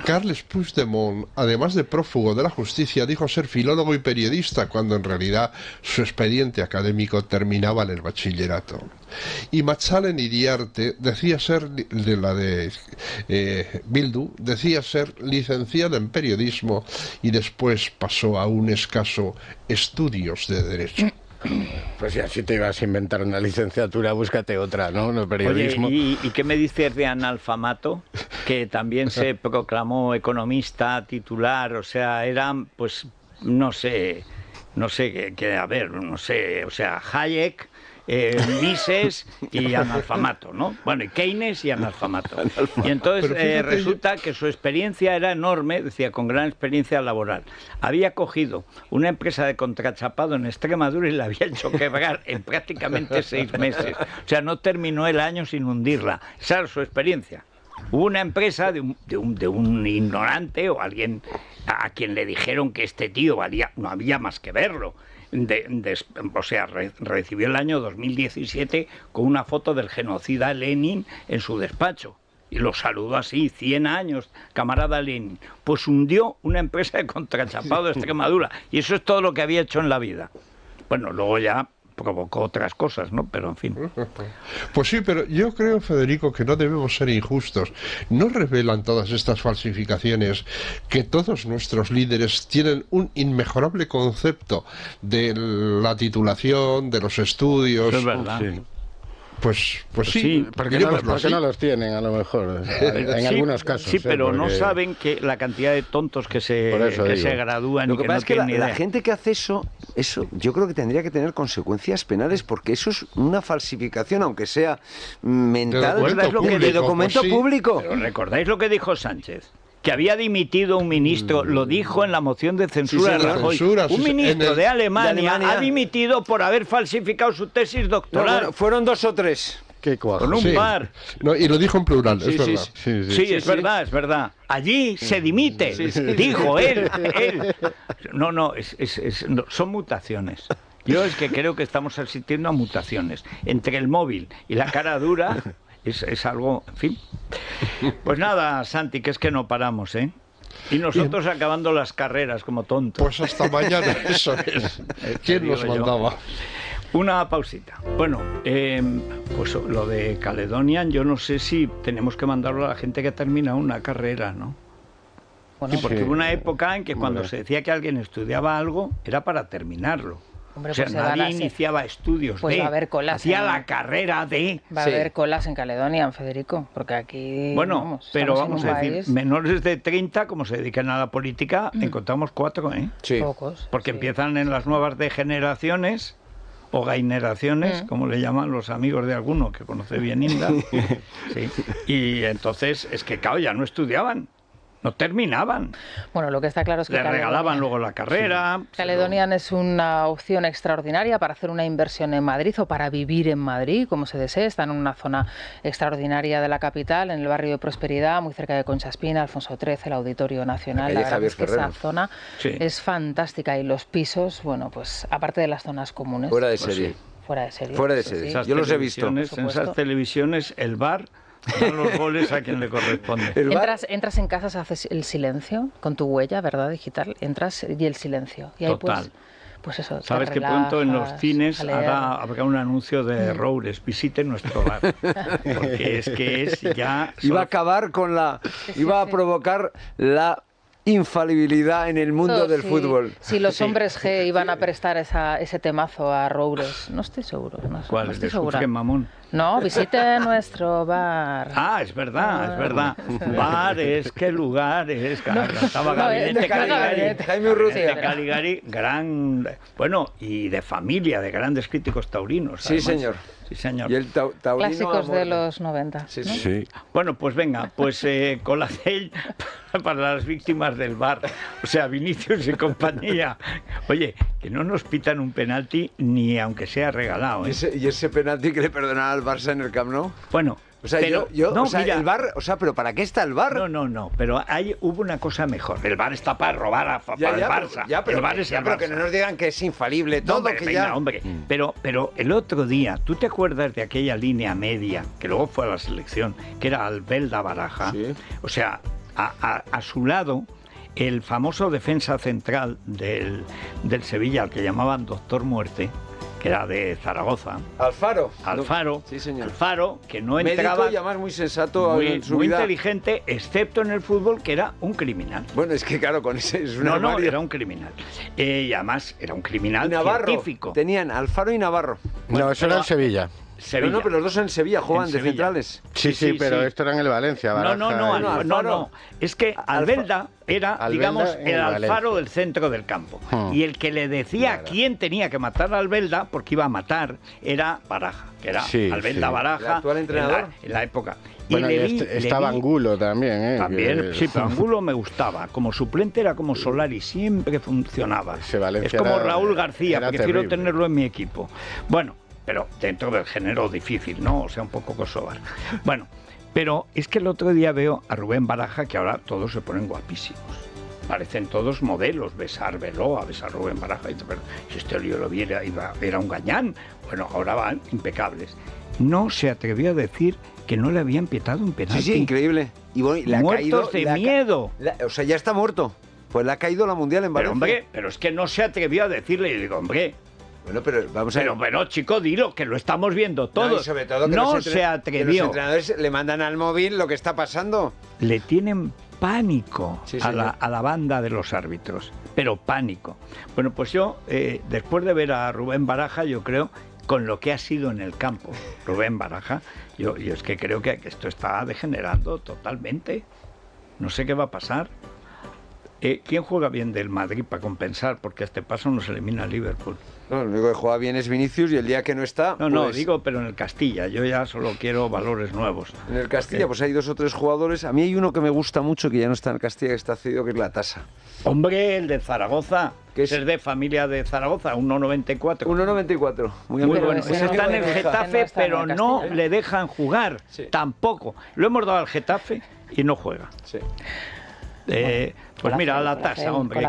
[SPEAKER 4] Carles Puigdemont, además de prófugo de la justicia, dijo ser filólogo y periodista, cuando en realidad su expediente académico terminaba en el bachillerato. Y Machalen Iriarte decía ser, Bildu, decía ser licenciada en periodismo y después pasó a un escaso estudios de Derecho.
[SPEAKER 3] Pues ya, si te ibas a inventar una licenciatura, búscate otra, ¿no? No, periodismo.
[SPEAKER 1] Oye, ¿y qué me dices de Analfamato? Que también se proclamó economista titular, o sea, eran, pues, no sé, o sea, Hayek Mises y analfamato, ¿no? Bueno, y Keynes y analfamato. Y entonces resulta que su experiencia era enorme, decía, con gran experiencia laboral. Había cogido una empresa de contrachapado en Extremadura y la había hecho quebrar en prácticamente 6 meses. O sea, no terminó el año sin hundirla. Esa era su experiencia. Hubo una empresa de un ignorante o alguien a quien le dijeron que este tío valía, no había más que verlo. Recibió el año 2017 con una foto del genocida Lenin en su despacho. Y lo saludó así, 100 años, camarada Lenin. Pues hundió una empresa de contrachapado de Extremadura. Y eso es todo lo que había hecho en la vida. Bueno, luego ya provocó otras cosas, ¿no? Pero en fin.
[SPEAKER 4] Pues sí, pero yo creo, Federico, que no debemos ser injustos. ¿No revelan todas estas falsificaciones que todos nuestros líderes tienen un inmejorable concepto de la titulación, de los estudios?
[SPEAKER 1] Eso es verdad.
[SPEAKER 3] Sí.
[SPEAKER 4] Pues sí,
[SPEAKER 3] porque no los tienen, a lo mejor, en algunos casos.
[SPEAKER 1] Sí, pero
[SPEAKER 3] porque
[SPEAKER 1] no saben que la cantidad de tontos que se gradúan
[SPEAKER 2] Lo que
[SPEAKER 1] y que
[SPEAKER 2] pasa
[SPEAKER 1] no
[SPEAKER 2] es que
[SPEAKER 1] tienen ni idea.
[SPEAKER 2] la gente que hace eso yo creo que tendría que tener consecuencias penales, porque eso es una falsificación, aunque sea mental, de documento público.
[SPEAKER 1] Pero ¿recordáis lo que dijo Sánchez? Que había dimitido un ministro, lo dijo en la moción de censura de Rajoy. Un ministro de Alemania ha dimitido por haber falsificado su tesis doctoral.
[SPEAKER 2] No, fueron 2 o 3.
[SPEAKER 1] Con un par.
[SPEAKER 4] No, y lo dijo en plural, es verdad.
[SPEAKER 1] Sí, es verdad, es verdad. Allí se dimite, dijo él. No, son mutaciones. Yo es que creo que estamos asistiendo a mutaciones. Entre el móvil y la cara dura es algo, en fin. Pues nada, Santi, que es que no paramos, ¿eh? Y nosotros bien, acabando las carreras como tontos.
[SPEAKER 4] Pues hasta mañana, eso es. ¿Quién nos mandaba?
[SPEAKER 1] Una pausita. Bueno, pues lo de Caledonian, yo no sé si tenemos que mandarlo a la gente que termina una carrera, ¿no? Bueno, sí, porque hubo una época en que cuando se decía que alguien estudiaba algo, era para terminarlo.
[SPEAKER 5] Hombre,
[SPEAKER 1] o sea,
[SPEAKER 5] pues
[SPEAKER 1] nadie iniciaba estudios
[SPEAKER 5] pues va a haber colas
[SPEAKER 1] hacía la carrera de...
[SPEAKER 5] Va a haber colas en Caledonian, Federico, porque aquí...
[SPEAKER 1] Bueno, pero vamos a decir, menores de 30, como se dedican a la política, encontramos 4, ¿eh?
[SPEAKER 2] Sí.
[SPEAKER 5] Pocos.
[SPEAKER 1] Porque empiezan en las nuevas degeneraciones o gaineraciones, como le llaman los amigos de alguno que conoce bien Inda. Sí. Y entonces, es que claro, ya no estudiaban. No terminaban.
[SPEAKER 5] Bueno, lo que está claro es que
[SPEAKER 1] le regalaban luego la carrera.
[SPEAKER 5] Sí. Caledonian es una opción extraordinaria para hacer una inversión en Madrid o para vivir en Madrid, como se desee. Está en una zona extraordinaria de la capital, en el barrio de Prosperidad, muy cerca de Concha Espina, Alfonso XIII, el Auditorio Nacional. La verdad es que esa zona es fantástica y los pisos, bueno, pues aparte de las zonas comunes.
[SPEAKER 2] Fuera de serie.
[SPEAKER 5] Fuera de serie.
[SPEAKER 2] Fuera de serie.
[SPEAKER 1] Sí. Yo los he visto. En esas televisiones, el bar... Dan los goles a quien le corresponde.
[SPEAKER 5] Entras en casas, haces el silencio con tu huella, ¿verdad? Digital. Entras y el silencio. Y ahí
[SPEAKER 1] total.
[SPEAKER 5] Pues eso.
[SPEAKER 1] Sabes que pronto en los cines habrá un anuncio de Roures. Visite nuestro bar. Porque es que es ya.
[SPEAKER 2] Iba a acabar con la. Iba a provocar la infalibilidad en el mundo del fútbol.
[SPEAKER 5] Si los hombres G iban a prestar ese temazo a Roures, no estoy seguro.
[SPEAKER 1] ¿Cuál?
[SPEAKER 5] No estoy
[SPEAKER 1] segura. ¿De Mamón?
[SPEAKER 5] No, visite nuestro bar.
[SPEAKER 1] Ah, es verdad. Bares, qué lugares. Estaba Gabinete Caligari.
[SPEAKER 2] Jaime Urrutia.
[SPEAKER 1] Caligari, gran... Bueno, y de familia, de grandes críticos taurinos.
[SPEAKER 2] Sí, señor.
[SPEAKER 1] Sí, señor.
[SPEAKER 2] Y el taurino
[SPEAKER 5] clásicos de los 90.
[SPEAKER 2] Sí,
[SPEAKER 5] ¿no?
[SPEAKER 2] sí.
[SPEAKER 1] Bueno, pues venga, pues Colacel para las víctimas del bar. O sea, Vinicius y compañía. Oye, que no nos pitan un penalti ni aunque sea regalado, ¿eh?
[SPEAKER 2] ¿Y ese penalti que le perdonará al Barça en el Camp Nou?
[SPEAKER 1] Bueno...
[SPEAKER 2] O sea,
[SPEAKER 1] pero,
[SPEAKER 2] mira, el VAR, ¿pero para qué está el VAR?
[SPEAKER 1] No, pero hubo una cosa mejor. El VAR está para robar para el Barça.
[SPEAKER 2] Pero,
[SPEAKER 1] el VAR es el
[SPEAKER 2] pero
[SPEAKER 1] Barça.
[SPEAKER 2] que no nos digan que es infalible todo,
[SPEAKER 1] hombre,
[SPEAKER 2] que
[SPEAKER 1] venga,
[SPEAKER 2] ya...
[SPEAKER 1] Hombre. Pero el otro día, ¿tú te acuerdas de aquella línea media, que luego fue a la selección, que era Albelda Baraja?
[SPEAKER 2] Sí.
[SPEAKER 1] O sea, a su lado, el famoso defensa central del Sevilla, al que llamaban Doctor Muerte, que era de Zaragoza.
[SPEAKER 2] Alfaro.
[SPEAKER 1] Sí,
[SPEAKER 2] señor.
[SPEAKER 1] Alfaro, que no
[SPEAKER 2] médico
[SPEAKER 1] entraba...
[SPEAKER 2] y además muy sensato en su
[SPEAKER 1] muy
[SPEAKER 2] vida.
[SPEAKER 1] Inteligente, excepto en el fútbol, que era un criminal.
[SPEAKER 2] Bueno, es que claro, con ese es una
[SPEAKER 1] No, era un criminal. Y además era un criminal
[SPEAKER 2] Navarro,
[SPEAKER 1] científico.
[SPEAKER 2] Tenían Alfaro y Navarro.
[SPEAKER 3] Bueno, eso era en Sevilla.
[SPEAKER 1] Sevilla.
[SPEAKER 2] No, pero los dos en Sevilla juegan de centrales.
[SPEAKER 3] Sí, pero esto era en el Valencia.
[SPEAKER 1] No. Es que Albelda era, digamos, el Alfaro del centro del campo. Y el que le decía quién tenía que matar a Albelda, porque iba a matar, era Baraja, que era Albelda Baraja.
[SPEAKER 2] ¿El actual entrenador?
[SPEAKER 1] En la época.
[SPEAKER 3] Bueno, estaba Angulo también, ¿eh?
[SPEAKER 1] También, sí, pero Angulo me gustaba. Como suplente era como Solari, siempre funcionaba. Es como Raúl García, prefiero tenerlo en mi equipo. Bueno, pero dentro del género difícil, ¿no? O sea, un poco Kosovar. Bueno, pero es que el otro día veo a Rubén Baraja, que ahora todos se ponen guapísimos. Parecen todos modelos, ves a Arbeloa, ves a Rubén Baraja, y dices, pero si este lío lo viera, era un gañán. Bueno, ahora van impecables. No se atrevió a decir que no le habían pitado un penalti.
[SPEAKER 2] Sí, increíble. Y bueno, le
[SPEAKER 1] muertos de miedo.
[SPEAKER 2] O sea, ya está muerto. Pues le ha caído la Mundial en Valencia.
[SPEAKER 1] Pero, hombre, pero es que no se atrevió a decirle. Y digo, hombre...
[SPEAKER 2] Bueno, pero vamos a ver.
[SPEAKER 1] Pero, chico, dilo, que lo estamos viendo todos. No, y
[SPEAKER 2] sobre todo que
[SPEAKER 1] no se atrevió.
[SPEAKER 2] Que los entrenadores le mandan al móvil lo que está pasando.
[SPEAKER 1] Le tienen pánico a la banda de los árbitros. Pero pánico. Bueno, pues yo, después de ver a Rubén Baraja, yo creo... con lo que ha sido en el campo, Rubén Baraja, yo es que creo que esto está degenerando totalmente. No sé qué va a pasar. ¿Quién juega bien del Madrid para compensar? Porque a este paso nos elimina el Liverpool.
[SPEAKER 2] No, lo único que juega bien es Vinicius y el día que no está...
[SPEAKER 1] No, digo, pero en el Castilla. Yo ya solo quiero valores nuevos.
[SPEAKER 2] En el Castilla, pues hay 2 o 3 jugadores. A mí hay uno que me gusta mucho, que ya no está en el Castilla, que está cedido, que es la Tasa.
[SPEAKER 1] Hombre, el de Zaragoza, que es de familia de Zaragoza, 1,94.
[SPEAKER 2] 1,94.
[SPEAKER 1] Muy bueno. Ese está en el Getafe, pero no le dejan jugar. Sí. Tampoco. Lo hemos dado al Getafe y no juega.
[SPEAKER 2] Sí.
[SPEAKER 1] Pues mira, a la Tasa, hombre,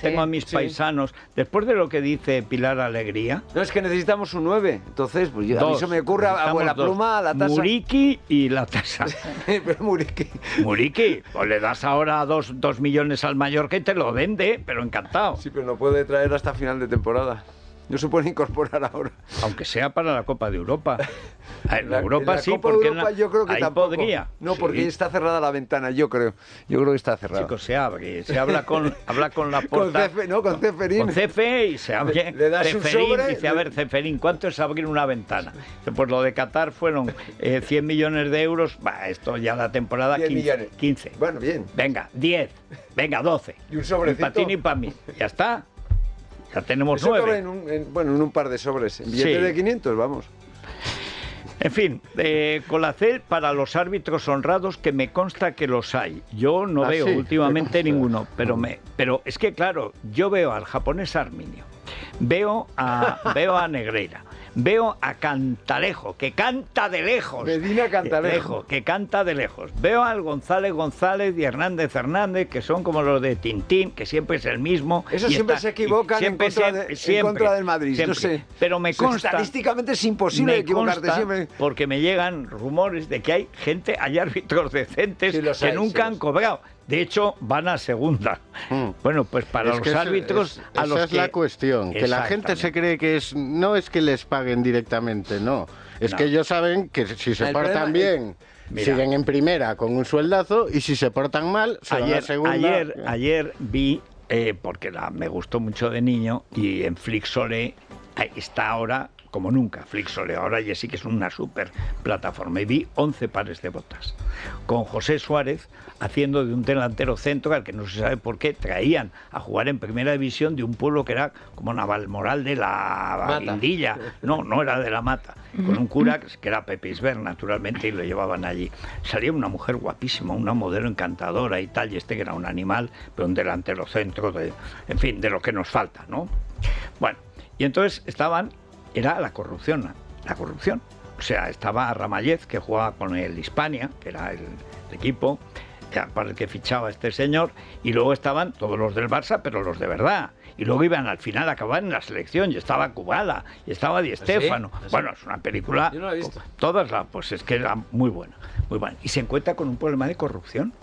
[SPEAKER 1] tengo a mis paisanos. Después de lo que dice Pilar Alegría...
[SPEAKER 2] No, es que necesitamos un 9. Entonces, pues a mí se me ocurre a la pluma, a la Tasa.
[SPEAKER 1] Muriqui y la Tasa.
[SPEAKER 2] Pero
[SPEAKER 1] Muriqui, pues le das ahora 2 millones al Mallorca y te lo vende, pero encantado.
[SPEAKER 2] Sí, pero no puede traer hasta final de temporada. No se puede incorporar ahora.
[SPEAKER 1] Aunque sea para la Copa de Europa. En Europa
[SPEAKER 2] la
[SPEAKER 1] sí,
[SPEAKER 2] Copa
[SPEAKER 1] porque
[SPEAKER 2] Europa yo creo que
[SPEAKER 1] ahí
[SPEAKER 2] tampoco.
[SPEAKER 1] Podría.
[SPEAKER 2] No, porque sí. Está cerrada la ventana, yo creo. Yo creo que está cerrada.
[SPEAKER 1] Chicos, se abre, se habla con la porta.
[SPEAKER 2] Con Ceferín.
[SPEAKER 1] Con CFE y se abre.
[SPEAKER 2] Le das
[SPEAKER 1] Ceferín,
[SPEAKER 2] un sobre.
[SPEAKER 1] Dice, a ver, Ceferín, ¿cuánto es abrir una ventana? Pues lo de Qatar fueron 100 millones de euros. Esto ya la temporada 15.
[SPEAKER 2] Bueno, bien.
[SPEAKER 1] Venga, 10. Venga, 12.
[SPEAKER 2] Y un sobrecito.
[SPEAKER 1] Para ti ni para mí. Ya está. Ya tenemos
[SPEAKER 2] eso
[SPEAKER 1] 9.
[SPEAKER 2] En un par de sobres. En billetes de 500, vamos.
[SPEAKER 1] En fin, Colacel para los árbitros honrados, que me consta que los hay. Yo no veo últimamente ninguno, pero es que claro, yo veo al japonés Arminio, veo a Negreira, veo a Cantalejo, que canta de lejos.
[SPEAKER 2] Medina Cantalejo.
[SPEAKER 1] Que canta de lejos. Veo al González y Hernández, que son como los de Tintín, que siempre es el mismo.
[SPEAKER 2] Eso siempre se equivocan en contra del Madrid, siempre. No sé.
[SPEAKER 1] Pero me consta...
[SPEAKER 2] Estadísticamente es imposible equivocarte siempre.
[SPEAKER 1] Porque me llegan rumores de que hay árbitros decentes que nunca han cobrado. De hecho, van a segunda. Bueno, pues para los árbitros...
[SPEAKER 3] Esa es la cuestión, que la gente se cree que no es que les paguen directamente, no. Es que ellos saben que si se portan bien, siguen en primera con un sueldazo, y si se portan mal, se van a segunda.
[SPEAKER 1] Ayer vi, porque me gustó mucho de niño, y en Flixolé está ahora... como nunca, Flixolé, ahora ya sí que es una super plataforma. Y vi 11 pares de botas, con José Suárez haciendo de un delantero centro al que no se sabe por qué traían a jugar en primera división de un pueblo que era como Navalmoral de la Guindilla. No era de la Mata, con un cura que era Pepe Isbert, naturalmente, y lo llevaban allí. Salía una mujer guapísima, una modelo encantadora y tal, y que era un animal, pero un delantero centro, en fin, de lo que nos falta, ¿no? Bueno, y entonces era la corrupción. O sea, estaba Ramallez, que jugaba con el Hispania, que era el equipo para el que fichaba este señor, y luego estaban todos los del Barça, pero los de verdad. Y luego iban al final a acabar en la selección, y estaba Kubala, y estaba Di Stéfano. ¿Sí? Bueno, es una película...
[SPEAKER 2] Yo no la he visto.
[SPEAKER 1] Pues es que era muy buena, muy buena. Y se encuentra con un problema de corrupción.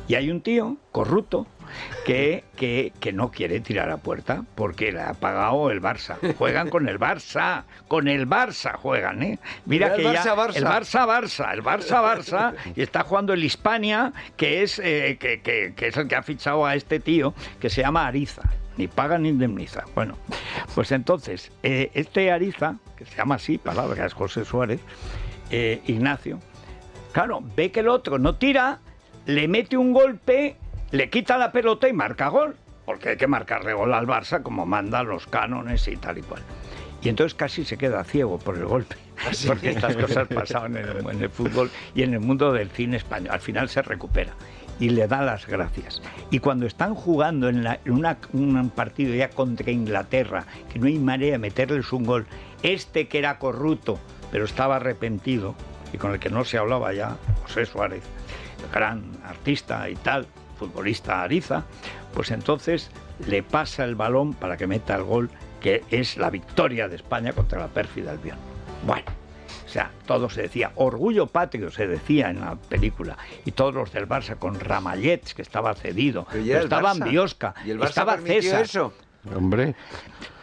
[SPEAKER 1] Y hay un tío corrupto que no quiere tirar a puerta porque le ha pagado el Barça. Juegan con el Barça juegan, ¿eh? Mira que ya el Barça, y está jugando el Hispania, que es el que ha fichado a este tío que se llama Ariza. ni paga ni indemniza. Bueno, pues entonces, este Ariza, que se llama así, palabra, es José Suárez, Ignacio, claro, ve que el otro no tira, le mete un golpe, le quita la pelota y marca gol, porque hay que marcarle gol al Barça como mandan los cánones y tal y cual. Y entonces casi se queda ciego por el golpe, porque estas cosas pasaban en el fútbol y en el mundo del cine español. Al final se recupera y le da las gracias. Y cuando están jugando en un partido ya contra Inglaterra, que no hay manera de meterles un gol, que era corrupto, pero estaba arrepentido, y con el que no se hablaba ya, José Suárez, gran artista y tal, futbolista Ariza, pues entonces le pasa el balón para que meta el gol, que es la victoria de España contra la pérfida Albión. Bueno, o sea, todo se decía, orgullo patrio se decía en la película, y todos los del Barça con Ramallets, que estaba cedido, estaban Biosca,
[SPEAKER 2] ¿y el Barça
[SPEAKER 1] estaba César.
[SPEAKER 2] Eso?
[SPEAKER 3] Hombre.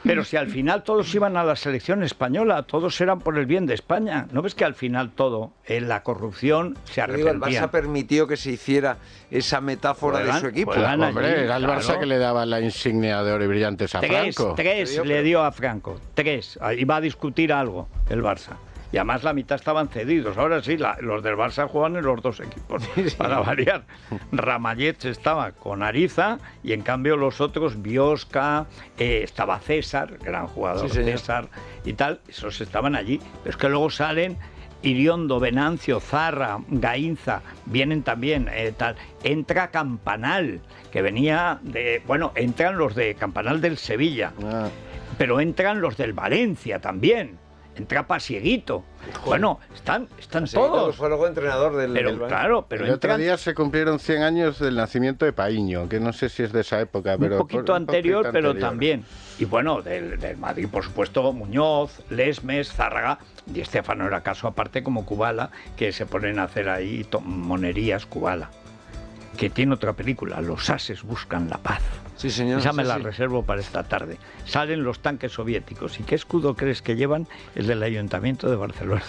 [SPEAKER 1] Pero si al final todos iban a la selección española, todos eran por el bien de España. ¿No ves que al final todo, en la corrupción, se arrepentía?
[SPEAKER 2] El Barça permitió que se hiciera esa metáfora de su equipo.
[SPEAKER 3] Hombre, era el Barça que le daba la insignia de oro y brillantes a Franco.
[SPEAKER 1] Tres le dio a Franco, 3. Iba a discutir algo el Barça. Y además la mitad estaban cedidos. Ahora sí, los del Barça juegan en los dos equipos, para variar. Ramallets estaba con Ariza y en cambio los otros, Biosca, estaba César, gran jugador, César y tal, esos estaban allí. Pero es que luego salen Iriondo, Venancio, Zarra, Gainza, vienen también, tal. Entra Campanal, que venía de... Bueno, entran los de Campanal del Sevilla, pero entran los del Valencia también. Entra Pasieguito. Bueno, están todos.
[SPEAKER 2] Fue luego entrenador del
[SPEAKER 1] claro, pero
[SPEAKER 3] el otro día se cumplieron 100 años del nacimiento de Paíño, que no sé si es de esa época, pero
[SPEAKER 1] un poquito anterior, pero también. Y bueno, del Madrid, por supuesto, Muñoz, Lesmes, Zárraga, y Estéfano era caso aparte como Kubala, que se ponen a hacer ahí monerías Kubala, que tiene otra película, Los ases buscan la paz.
[SPEAKER 2] Sí, señor.
[SPEAKER 1] Esa me la reservo para esta tarde. Salen los tanques soviéticos. ¿Y qué escudo crees que llevan? El del Ayuntamiento de Barcelona.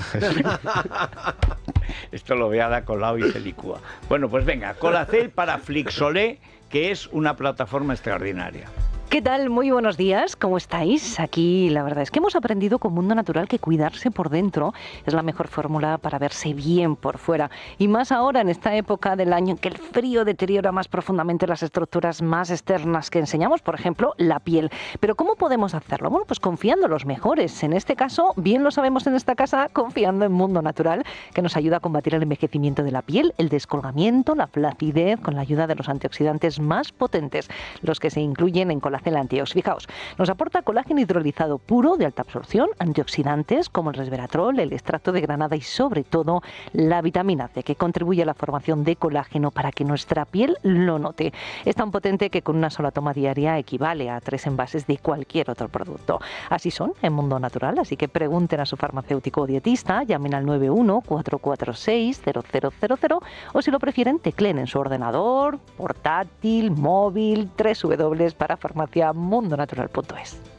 [SPEAKER 1] Esto lo ve Ada Colau y se licúa. Bueno, pues venga, Colacel para Flixolé, que es una plataforma extraordinaria.
[SPEAKER 6] ¿Qué tal? Muy buenos días, ¿cómo estáis? Aquí la verdad es que hemos aprendido con Mundo Natural que cuidarse por dentro es la mejor fórmula para verse bien por fuera. Y más ahora en esta época del año en que el frío deteriora más profundamente las estructuras más externas que enseñamos, por ejemplo, la piel. Pero ¿cómo podemos hacerlo? Bueno, pues confiando en los mejores. En este caso, bien lo sabemos en esta casa, confiando en Mundo Natural, que nos ayuda a combatir el envejecimiento de la piel, el descolgamiento, la flacidez, con la ayuda de los antioxidantes más potentes, los que se incluyen en Colacel Antiox. Fijaos, nos aporta colágeno hidrolizado puro de alta absorción, antioxidantes como el resveratrol, el extracto de granada y sobre todo la vitamina C, que contribuye a la formación de colágeno para que nuestra piel lo note. Es tan potente que con una sola toma diaria equivale a 3 envases de cualquier otro producto. Así son en Mundo Natural, así que pregunten a su farmacéutico o dietista, llamen al 91-446-0000 o si lo prefieren tecleen en su ordenador, portátil, móvil, www.parafarmaciamundonatural.es.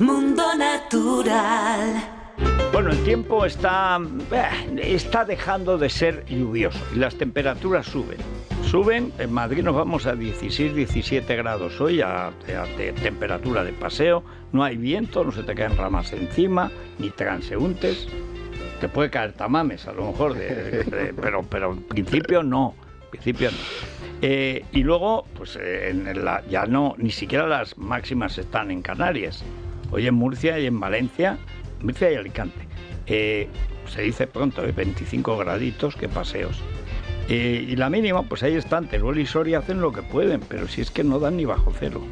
[SPEAKER 7] Mundo Natural.
[SPEAKER 1] Bueno, el tiempo está dejando de ser lluvioso y las temperaturas suben. En Madrid nos vamos a 16-17 grados hoy, a temperatura de paseo, no hay viento, no se te caen ramas encima, ni transeúntes. Te puede caer tamames a lo mejor, pero en principio no. Y luego, pues ya no, ni siquiera las máximas están en Canarias. Hoy en Murcia y en Valencia, Murcia y Alicante. Se dice pronto, 25 graditos, que paseos. Y la mínima, pues ahí están, Teruel y Soria hacen lo que pueden, pero si es que no dan ni bajo cero,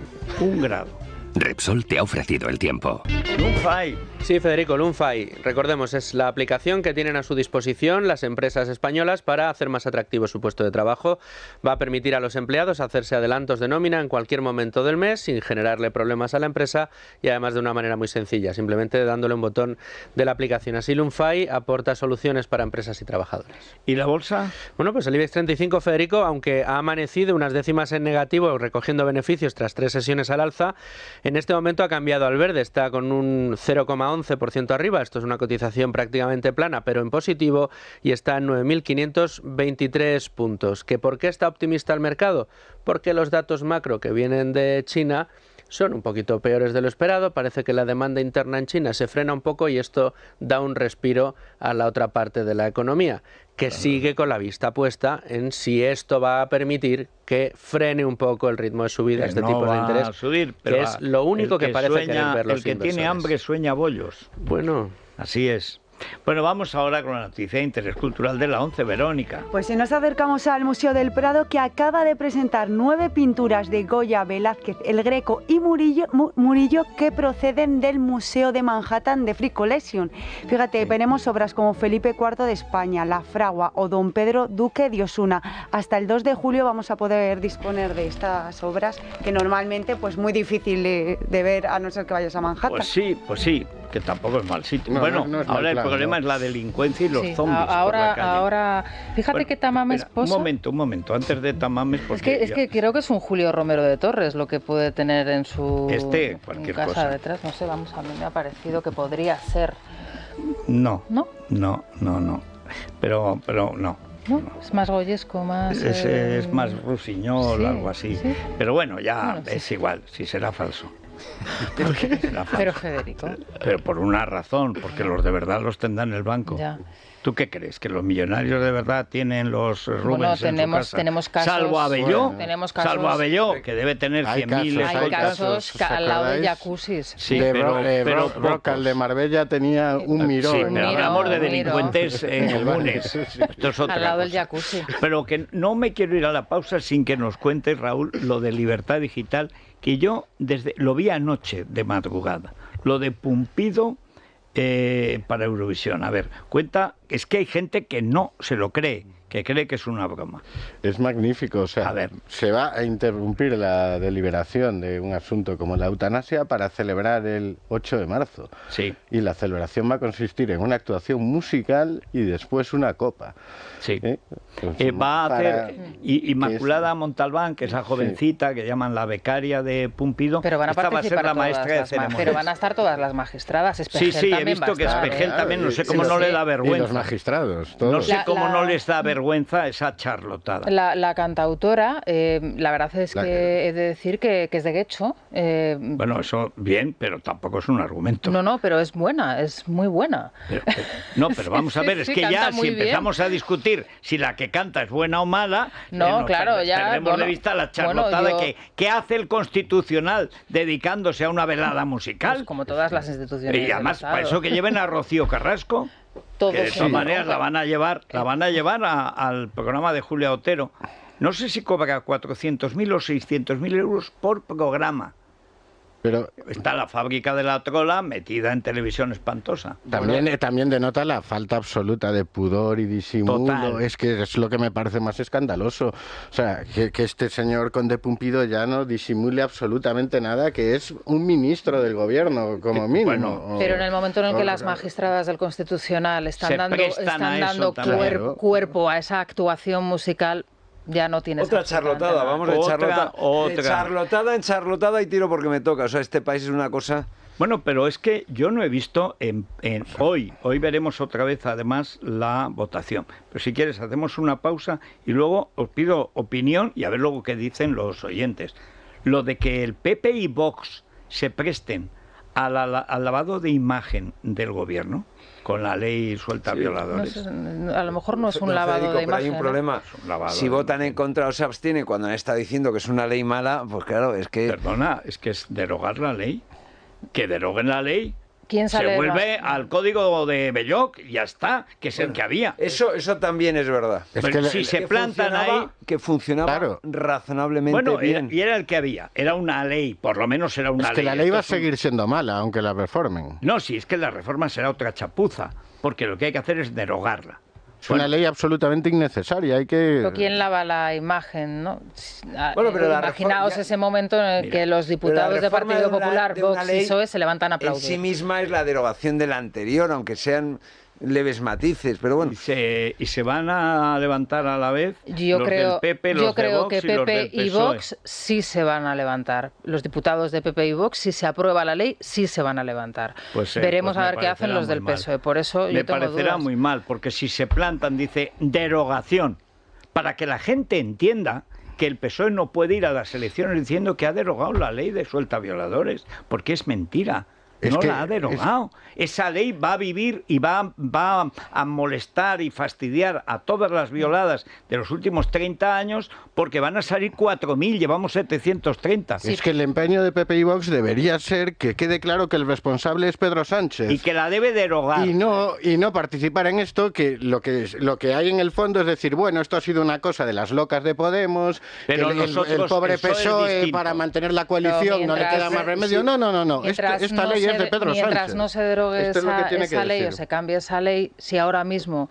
[SPEAKER 1] 1 grado.
[SPEAKER 8] Repsol te ha ofrecido el tiempo.
[SPEAKER 1] Lunfai.
[SPEAKER 9] Sí, Federico, Lunfai, recordemos, es la aplicación que tienen a su disposición las empresas españolas para hacer más atractivo su puesto de trabajo. Va a permitir a los empleados hacerse adelantos de nómina en cualquier momento del mes sin generarle problemas a la empresa y además de una manera muy sencilla, simplemente dándole un botón de la aplicación. Así Lunfai aporta soluciones para empresas y trabajadores.
[SPEAKER 1] ¿Y la bolsa?
[SPEAKER 9] Bueno, pues el IBEX 35, Federico, aunque ha amanecido unas décimas en negativo recogiendo beneficios tras 3 sesiones al alza, en este momento ha cambiado al verde, está con un 0,11% arriba. Esto es una cotización prácticamente plana, pero en positivo, y está en 9.523 puntos. ¿Que por qué está optimista el mercado? Porque los datos macro que vienen de China son un poquito peores de lo esperado. Parece que la demanda interna en China se frena un poco y esto da un respiro a la otra parte de la economía, que sigue con la vista puesta en si esto va a permitir que frene un poco el ritmo de subida de este tipo de interés,
[SPEAKER 1] a subir,
[SPEAKER 9] que es lo único que parece querer ver los
[SPEAKER 1] el que
[SPEAKER 9] inversores.
[SPEAKER 1] tiene hambre sueña bollos.
[SPEAKER 9] Bueno,
[SPEAKER 1] así es. Bueno, vamos ahora con la noticia de interés cultural de la 11, Verónica.
[SPEAKER 10] Pues si nos acercamos al Museo del Prado, que acaba de presentar 9 pinturas de Goya, Velázquez, El Greco y Murillo que proceden del Museo de Manhattan de Frick Collection. Fíjate, tenemos obras como Felipe IV de España, La Fragua o Don Pedro, Duque de Osuna. Hasta el 2 de julio vamos a poder disponer de estas obras, que normalmente pues muy difícil de ver, a no ser que vayas a Manhattan.
[SPEAKER 1] Pues sí, que tampoco es mal sitio. Bueno,
[SPEAKER 3] no es
[SPEAKER 1] ahora el problema es la delincuencia y los zombies por la calle.
[SPEAKER 5] Ahora, fíjate que Tamames posa...
[SPEAKER 1] Un momento, antes de Tamames...
[SPEAKER 5] Es que creo que es un Julio Romero de Torres lo que puede tener en su
[SPEAKER 1] cualquier
[SPEAKER 5] casa
[SPEAKER 1] cosa.
[SPEAKER 5] detrás. No sé, a mí me ha parecido que podría ser.
[SPEAKER 1] No.
[SPEAKER 5] ¿No?
[SPEAKER 1] No. Pero no.
[SPEAKER 5] ¿No? Es más goyesco, más...
[SPEAKER 1] Es más rusiñol,
[SPEAKER 5] sí,
[SPEAKER 1] algo así.
[SPEAKER 5] Sí.
[SPEAKER 1] Pero bueno, ya
[SPEAKER 5] Bueno,
[SPEAKER 1] es igual, si será falso.
[SPEAKER 5] Pero Federico...
[SPEAKER 1] Pero por una razón, porque los de verdad los tendrán en el banco.
[SPEAKER 5] Ya.
[SPEAKER 1] ¿Tú qué crees? ¿Que los millonarios de verdad tienen los Rubens en su casa?
[SPEAKER 5] Tenemos casos...
[SPEAKER 1] Salvo Abelló,
[SPEAKER 5] tenemos casos,
[SPEAKER 1] salvo Abelló, que debe tener 100.000
[SPEAKER 5] Hay casos al lado de jacuzzis.
[SPEAKER 1] Sí,
[SPEAKER 3] pero Brocal de Marbella tenía un mirón.
[SPEAKER 1] Sí, pero hablamos de delincuentes comunes. Esto es otra
[SPEAKER 5] al lado
[SPEAKER 1] cosa.
[SPEAKER 5] del jacuzzi.
[SPEAKER 1] Pero que no me quiero ir a la pausa sin que nos cuentes, Raúl, lo de Libertad Digital, que yo lo vi anoche de madrugada. Lo de Pumpido para Eurovisión. A ver, cuenta, es que hay gente que no se lo cree, que cree que es una broma.
[SPEAKER 3] Es magnífico, o sea, se va a interrumpir la deliberación de un asunto como la eutanasia para celebrar el 8 de marzo.
[SPEAKER 1] Sí.
[SPEAKER 3] Y la celebración va a consistir en una actuación musical y después una copa.
[SPEAKER 1] Sí. Va a hacer Inmaculada Montalbán, que es la jovencita que llaman la becaria de Pumpido.
[SPEAKER 5] Pero van a
[SPEAKER 1] Esta va a ser la maestra de ceremonias.
[SPEAKER 5] Pero van a estar todas las magistradas. Espejel
[SPEAKER 1] sí, he visto que Espejel también, no sé cómo no le da vergüenza.
[SPEAKER 3] Y los magistrados, todos.
[SPEAKER 1] No sé cómo no les da vergüenza esa charlotada.
[SPEAKER 5] La cantautora, la verdad es que he de decir que es de Guecho.
[SPEAKER 1] Bueno, eso bien, pero tampoco es un argumento.
[SPEAKER 5] No, pero es buena, es muy buena.
[SPEAKER 1] Pero vamos a ver, es que ya si empezamos a discutir si la que canta es buena o mala, perdemos de vista la charlotada que hace el Constitucional dedicándose a una velada musical.
[SPEAKER 5] Pues como todas las instituciones.
[SPEAKER 1] Y además, para eso que lleven a Rocío Carrasco, que de todas maneras la van a llevar al programa de Julia Otero. No sé si cobra 400.000 o 600.000 euros por programa.
[SPEAKER 3] Pero
[SPEAKER 1] está la fábrica de la trola metida en Televisión Espantosa.
[SPEAKER 3] También denota la falta absoluta de pudor y disimulo.
[SPEAKER 1] Total.
[SPEAKER 3] Es que es lo que me parece más escandaloso. O sea, que este señor Conde Pumpido ya no disimule absolutamente nada, que es un ministro del gobierno, como mínimo.
[SPEAKER 5] Pero en el momento en el que las magistradas del Constitucional están dando cuerpo a esa actuación musical... Ya no tienes
[SPEAKER 2] otra charlotada, vamos de charlotada en charlotada y tiro porque me toca. O sea, este país es una cosa...
[SPEAKER 1] Bueno, pero es que yo no he visto hoy veremos otra vez además la votación. Pero si quieres hacemos una pausa y luego os pido opinión y a ver luego qué dicen los oyentes. Lo de que el PP y Vox se presten al lavado de imagen del gobierno con la ley suelta violadores.
[SPEAKER 5] A lo mejor no es un lavado de imagen.
[SPEAKER 2] Hay un problema. Si votan en contra o se abstienen cuando han estado diciendo que es una ley mala, pues claro, es que...
[SPEAKER 1] Perdona, es que es derogar la ley. Que deroguen la ley.
[SPEAKER 5] ¿Quién
[SPEAKER 1] se vuelve al código de Belloc y ya está, que es el que había.
[SPEAKER 2] Eso también es verdad.
[SPEAKER 1] Pero si se plantan ahí...
[SPEAKER 2] Que funcionaba razonablemente bien.
[SPEAKER 1] Y era el que había. Era una ley, por lo menos era una ley.
[SPEAKER 3] Es que la ley va a seguir siendo mala, aunque la reformen.
[SPEAKER 1] No, si es que la reforma será otra chapuza, porque lo que hay que hacer es derogarla.
[SPEAKER 3] Es una ley absolutamente innecesaria, hay que...
[SPEAKER 5] Pero ¿quién lava la imagen, no?
[SPEAKER 2] Pero
[SPEAKER 5] imaginaos ese momento en el que los diputados del Partido Popular, Vox y PSOE se levantan a aplaudir.
[SPEAKER 2] En sí misma es la derogación de la anterior, aunque sean leves matices, pero bueno.
[SPEAKER 1] ¿Y se van a levantar a la vez?
[SPEAKER 5] Yo creo que PP y
[SPEAKER 1] PSOE.
[SPEAKER 5] Vox sí se van a levantar. Los diputados de PP y Vox, si se aprueba la ley, sí se van a levantar. Veremos a ver qué hacen los del PSOE. Por eso yo tengo dudas.
[SPEAKER 1] Me parecerá muy mal, porque si se plantan, dice derogación, para que la gente entienda que el PSOE no puede ir a las elecciones diciendo que ha derogado la ley de suelta violadores, porque es mentira. No la ha derogado. Esa ley va a vivir y va a molestar y fastidiar a todas las violadas de los últimos 30 años porque van a salir 4.000, llevamos 730.
[SPEAKER 3] Es que el empeño de PP y Vox debería ser que quede claro que el responsable es Pedro Sánchez.
[SPEAKER 1] Y que la debe derogar.
[SPEAKER 3] Y no participar en esto, que lo que hay en el fondo es decir, bueno, esto ha sido una cosa de las locas de Podemos,
[SPEAKER 1] pero
[SPEAKER 3] que el pobre PSOE para mantener la coalición no le queda más remedio. No. Esta ley es de Pedro
[SPEAKER 5] Sánchez. Mientras no se derogue esa ley o se cambie esa ley, si ahora mismo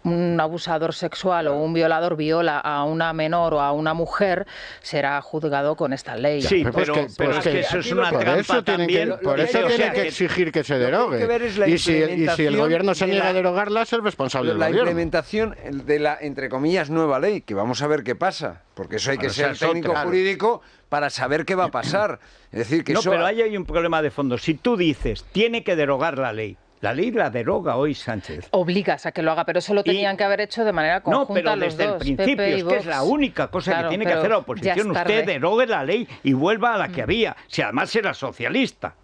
[SPEAKER 5] un abusador sexual o un violador viola a una menor o a una mujer, será juzgado con esta ley.
[SPEAKER 1] Sí, pero es que eso es una trampa también.
[SPEAKER 3] Por eso tienen que exigir que se derogue. Y si el gobierno se niega a derogarla, es el responsable del gobierno.
[SPEAKER 2] La implementación de la, entre comillas, nueva ley, que vamos a ver qué pasa, porque eso hay que ser técnico jurídico para saber qué va a pasar. Es decir, que
[SPEAKER 1] pero ahí hay un problema de fondo. Si tú dices, tiene que derogar la ley la deroga hoy Sánchez.
[SPEAKER 5] Obligas a que lo haga, pero eso lo tenían que haber hecho de manera conjunta.
[SPEAKER 1] No, pero desde el principio, es que es la única cosa que tiene que hacer la oposición. Usted derogue la ley y vuelva a la que había. Si además era socialista,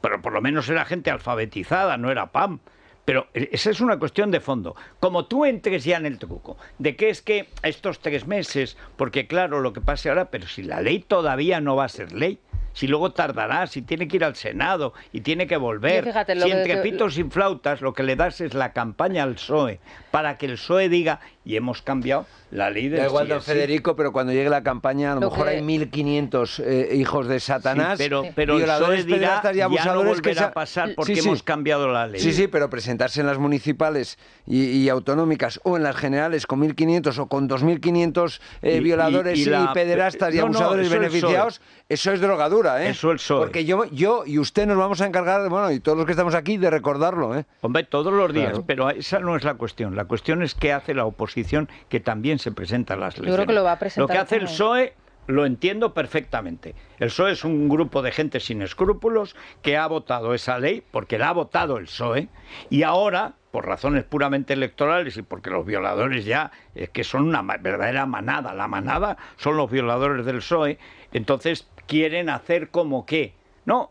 [SPEAKER 1] pero por lo menos era gente alfabetizada, no era PAM. Pero esa es una cuestión de fondo. Como tú entres ya en el truco de que es que estos 3 meses, porque claro, lo que pase ahora, pero si la ley todavía no va a ser ley, si luego tardará, si tiene que ir al Senado y tiene que volver,
[SPEAKER 5] fíjate,
[SPEAKER 1] si entre pitos y flautas lo que le das es la campaña al PSOE para que el PSOE diga, y hemos cambiado la ley del
[SPEAKER 2] Da igual, don Federico, pero cuando llegue la campaña a lo mejor hay 1.500 hijos de Satanás,
[SPEAKER 1] pero el PSOE dirá, ya no volverá a pasar porque hemos cambiado la ley.
[SPEAKER 2] Sí, pero presentarse en las municipales y autonómicas o en las generales con 1.500 o con 2.500 violadores y pederastas y abusadores beneficiados, eso es drogadura.
[SPEAKER 1] Eso el PSOE.
[SPEAKER 2] Porque yo y usted nos vamos a encargar, bueno, y todos los que estamos aquí, de recordarlo.
[SPEAKER 1] Hombre, todos los días, pero esa no es la cuestión. La cuestión es qué hace la oposición, que también se presenta a las elecciones.
[SPEAKER 5] Yo creo que lo va a presentar.
[SPEAKER 1] Lo que hace el PSOE lo entiendo perfectamente. El PSOE es un grupo de gente sin escrúpulos que ha votado esa ley, porque la ha votado el PSOE, y ahora, por razones puramente electorales y porque los violadores ya, que son una verdadera manada, la manada son los violadores del PSOE, entonces quieren hacer como que, no,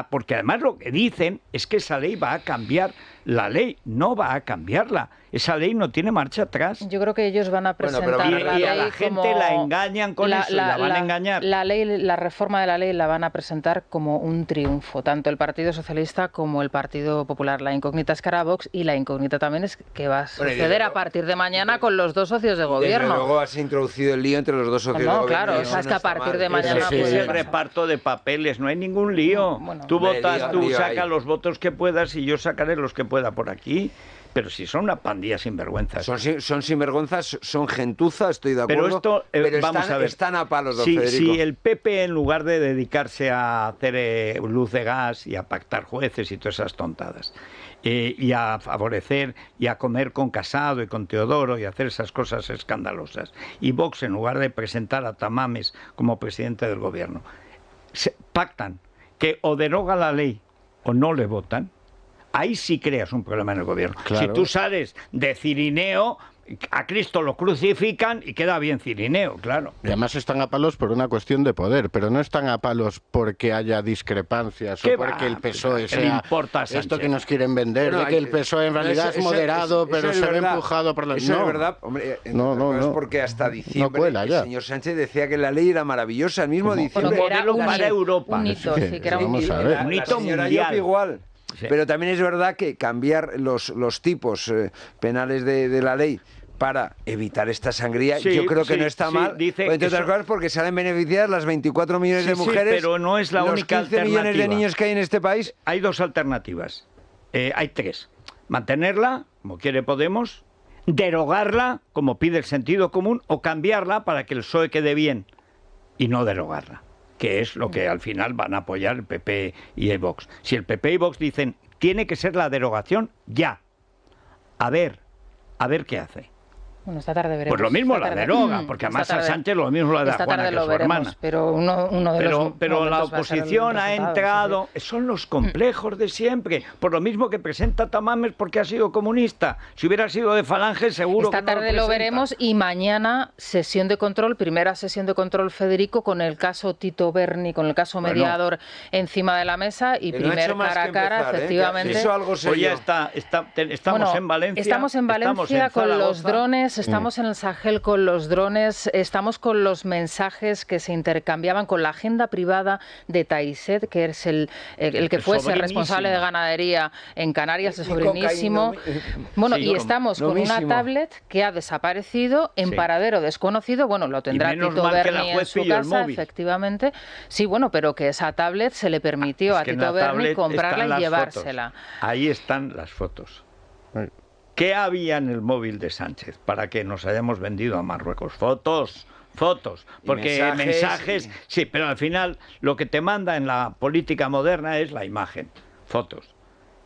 [SPEAKER 1] porque además lo que dicen es que esa ley va a cambiar la ley, no va a cambiarla. Esa ley no tiene marcha atrás.
[SPEAKER 5] Yo creo que ellos van a presentar la ley
[SPEAKER 1] y a la gente la engañan con eso, la van a engañar.
[SPEAKER 5] La reforma de la ley la van a presentar como un triunfo, tanto el Partido Socialista como el Partido Popular. La incógnita es cara a Vox y la incógnita también es qué va a suceder a partir de mañana con los 2 socios de gobierno.
[SPEAKER 2] Luego has introducido el lío entre los 2 socios de gobierno.
[SPEAKER 5] Claro, es que a partir de mañana...
[SPEAKER 1] Es el reparto de papeles, no hay ningún lío. Tú votas, tú sacas los votos que puedas y yo sacaré los que pueda por aquí. Pero si son una pandilla sinvergüenzas.
[SPEAKER 2] Son sinvergüenzas, son gentuza, estoy de acuerdo.
[SPEAKER 1] Pero vamos a ver.
[SPEAKER 2] Están a palos, don Federico.
[SPEAKER 1] Si el PP, en lugar de dedicarse a hacer luz de gas y a pactar jueces y todas esas tontadas, y a favorecer y a comer con Casado y con Teodoro y hacer esas cosas escandalosas, y Vox, en lugar de presentar a Tamames como presidente del gobierno, pactan que o deroga la ley o no le votan, ahí sí creas un problema en el gobierno. Claro. Si tú sales de Cirineo, a Cristo lo crucifican y queda bien Cirineo, claro.
[SPEAKER 3] Y además están a palos por una cuestión de poder, pero no están a palos porque haya discrepancias o porque el PSOE sea esto que nos quieren vender, de que el PSOE en realidad es moderado, pero se ve empujado por la...
[SPEAKER 2] Eso es verdad, hombre, no es porque hasta diciembre el señor Sánchez decía que la ley era maravillosa, el mismo diciembre.
[SPEAKER 1] Modelo para Europa.
[SPEAKER 5] Un hito, sí, que era un
[SPEAKER 1] hito mundial.
[SPEAKER 2] Igual. Sí. Pero también es verdad que cambiar los tipos penales de la ley para evitar esta sangría, yo creo que no está mal, entre otras cosas porque salen beneficiadas las 24 millones de mujeres,
[SPEAKER 1] pero no es la única
[SPEAKER 2] alternativa. 15 millones de niños que hay en este país.
[SPEAKER 1] Hay 2 alternativas, hay 3. Mantenerla, como quiere Podemos, derogarla, como pide el sentido común, o cambiarla para que el PSOE quede bien y no derogarla, que es lo que al final van a apoyar el PP y el Vox. Si el PP y Vox dicen, tiene que ser la derogación ya, a ver qué hace.
[SPEAKER 5] Bueno, esta tarde veremos.
[SPEAKER 1] Pues lo mismo la deroga, porque además a Sánchez lo mismo la da Juana, que es su hermana.
[SPEAKER 5] Pero uno de los
[SPEAKER 1] pero la oposición ha entrado, son los complejos de siempre, por lo mismo que presenta Tamames porque ha sido comunista. Si hubiera sido de Falange, seguro que no lo presenta.
[SPEAKER 5] Esta tarde lo veremos y mañana sesión de control, primera sesión de control, Federico, con el caso Tito Berni, con el caso mediador encima de la mesa y primer cara a cara, efectivamente.
[SPEAKER 2] Eso algo
[SPEAKER 1] Hoy ya estamos en Valencia.
[SPEAKER 5] Estamos en Valencia con los drones, estamos en el Sahel con los drones, estamos con los mensajes que se intercambiaban con la agenda privada de Taiset, que es el que fuese responsable de ganadería en Canarias, el sobrinísimo. Bueno, y estamos con una tablet que ha desaparecido en paradero desconocido. Bueno, lo tendrá Tito Berni en su casa, efectivamente. Sí, bueno, pero que esa tablet se le permitió a Tito Berni comprarla y llevársela.
[SPEAKER 1] Ahí están las fotos. ¿Qué había en el móvil de Sánchez para que nos hayamos vendido a Marruecos? Fotos, porque mensajes, sí, pero al final lo que te manda en la política moderna es la imagen, fotos.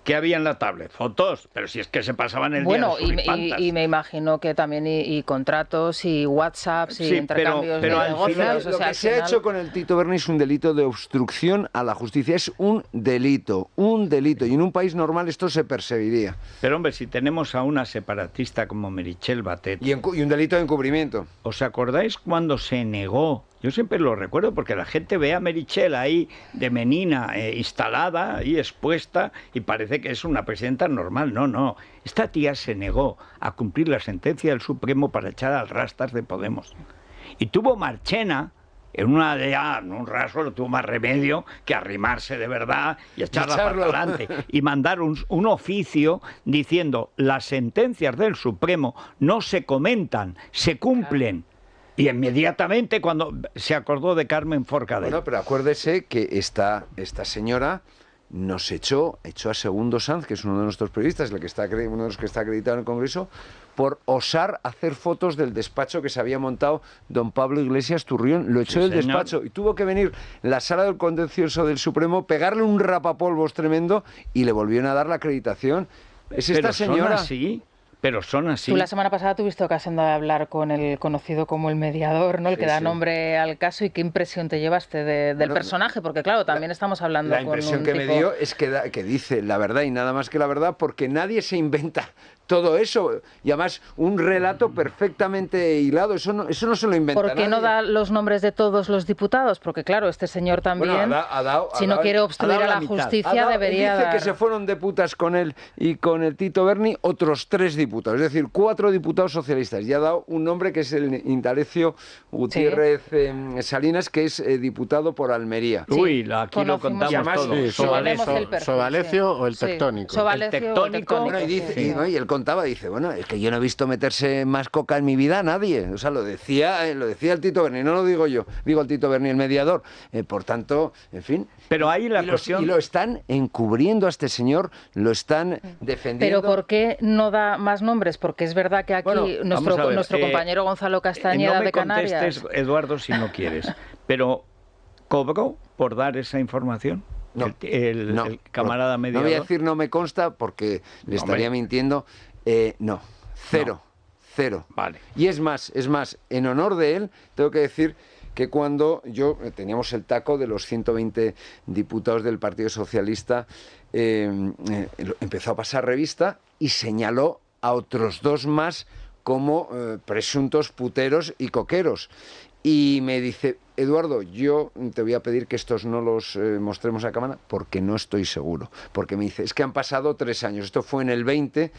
[SPEAKER 1] ¿Qué había en la tablet? Fotos, pero si es que se pasaban el día de surripantas.
[SPEAKER 5] Y me imagino que también y contratos y WhatsApps y intercambios
[SPEAKER 2] pero
[SPEAKER 5] de negocios.
[SPEAKER 2] Final, lo que se ha hecho con el Tito Berni es un delito de obstrucción a la justicia. Es un delito. Y en un país normal esto se perseguiría.
[SPEAKER 1] Pero hombre, si tenemos a una separatista como Meritxell Batet...
[SPEAKER 2] Y un delito de encubrimiento.
[SPEAKER 1] ¿Os acordáis cuando se negó? Yo siempre lo recuerdo porque la gente ve a Meritxell ahí de menina instalada, ahí expuesta, y parece que es una presidenta normal. No. Esta tía se negó a cumplir la sentencia del Supremo para echar al rastas de Podemos. Y tuvo Marchena, en un rasgo, no tuvo más remedio que arrimarse de verdad y echarla para adelante. Y mandar un oficio diciendo: las sentencias del Supremo no se comentan, se cumplen. Y inmediatamente cuando se acordó de Carmen Forcadell.
[SPEAKER 2] Bueno, pero acuérdese que esta señora nos echó a Segundo Sanz, que es uno de nuestros periodistas, uno de los que está acreditado en el Congreso, por osar hacer fotos del despacho que se había montado don Pablo Iglesias Turrión. Lo echó del despacho y tuvo que venir la Sala del Contencioso del Supremo, pegarle un rapapolvos tremendo y le volvieron a dar la acreditación. Es esta señora.
[SPEAKER 1] Pero son así.
[SPEAKER 5] Tú la semana pasada tuviste ocasión de hablar con el conocido como el mediador, ¿no? El que da nombre al caso. ¿Y qué impresión te llevaste del personaje? Porque claro, también estamos hablando con un tipo...
[SPEAKER 2] La impresión que me dio es que dice la verdad y nada más que la verdad, porque nadie se inventa todo eso. Y además un relato perfectamente hilado. Eso no se lo inventa
[SPEAKER 5] nadie. ¿Por qué no da los nombres de todos los diputados? Porque claro, este señor también, si no quiere obstruir a la justicia, debería
[SPEAKER 2] dar... Dice que se fueron de putas con él y con el Tito Berni otros 3 diputados. Es decir, 4 diputados socialistas. Y ha dado un nombre que es el Indalecio Gutiérrez Salinas, que es diputado por Almería.
[SPEAKER 1] Uy, aquí lo contamos todo.
[SPEAKER 3] Sovalecio o el tectónico.
[SPEAKER 1] El tectónico.
[SPEAKER 2] Bueno, y él contaba, dice, bueno, es que yo no he visto meterse más coca en mi vida a nadie. O sea, lo decía el Tito Berni, no lo digo yo, digo el Tito Berni, el mediador. Por tanto, en fin.
[SPEAKER 1] Pero ahí la cuestión...
[SPEAKER 2] Y lo están encubriendo a este señor, lo están defendiendo.
[SPEAKER 5] Pero ¿por qué no da más nombres? Porque es verdad que aquí nuestro compañero Gonzalo Castañeda de Canarias...
[SPEAKER 1] No me contestes, Eduardo, si no quieres. Pero ¿cobró por dar esa información?
[SPEAKER 2] No,
[SPEAKER 1] el camarada mediador.
[SPEAKER 2] No voy a decir no me consta porque le estaría mintiendo. No, cero.
[SPEAKER 1] Vale.
[SPEAKER 2] Y es más, en honor de él, tengo que decir que cuando teníamos el taco de los 120 diputados del Partido Socialista, empezó a pasar revista y señaló a otros 2 más como presuntos puteros y coqueros. Y me dice, Eduardo, yo te voy a pedir que estos no los mostremos a cámara porque no estoy seguro. Porque me dice, es que han pasado 3 años. Esto fue en el 20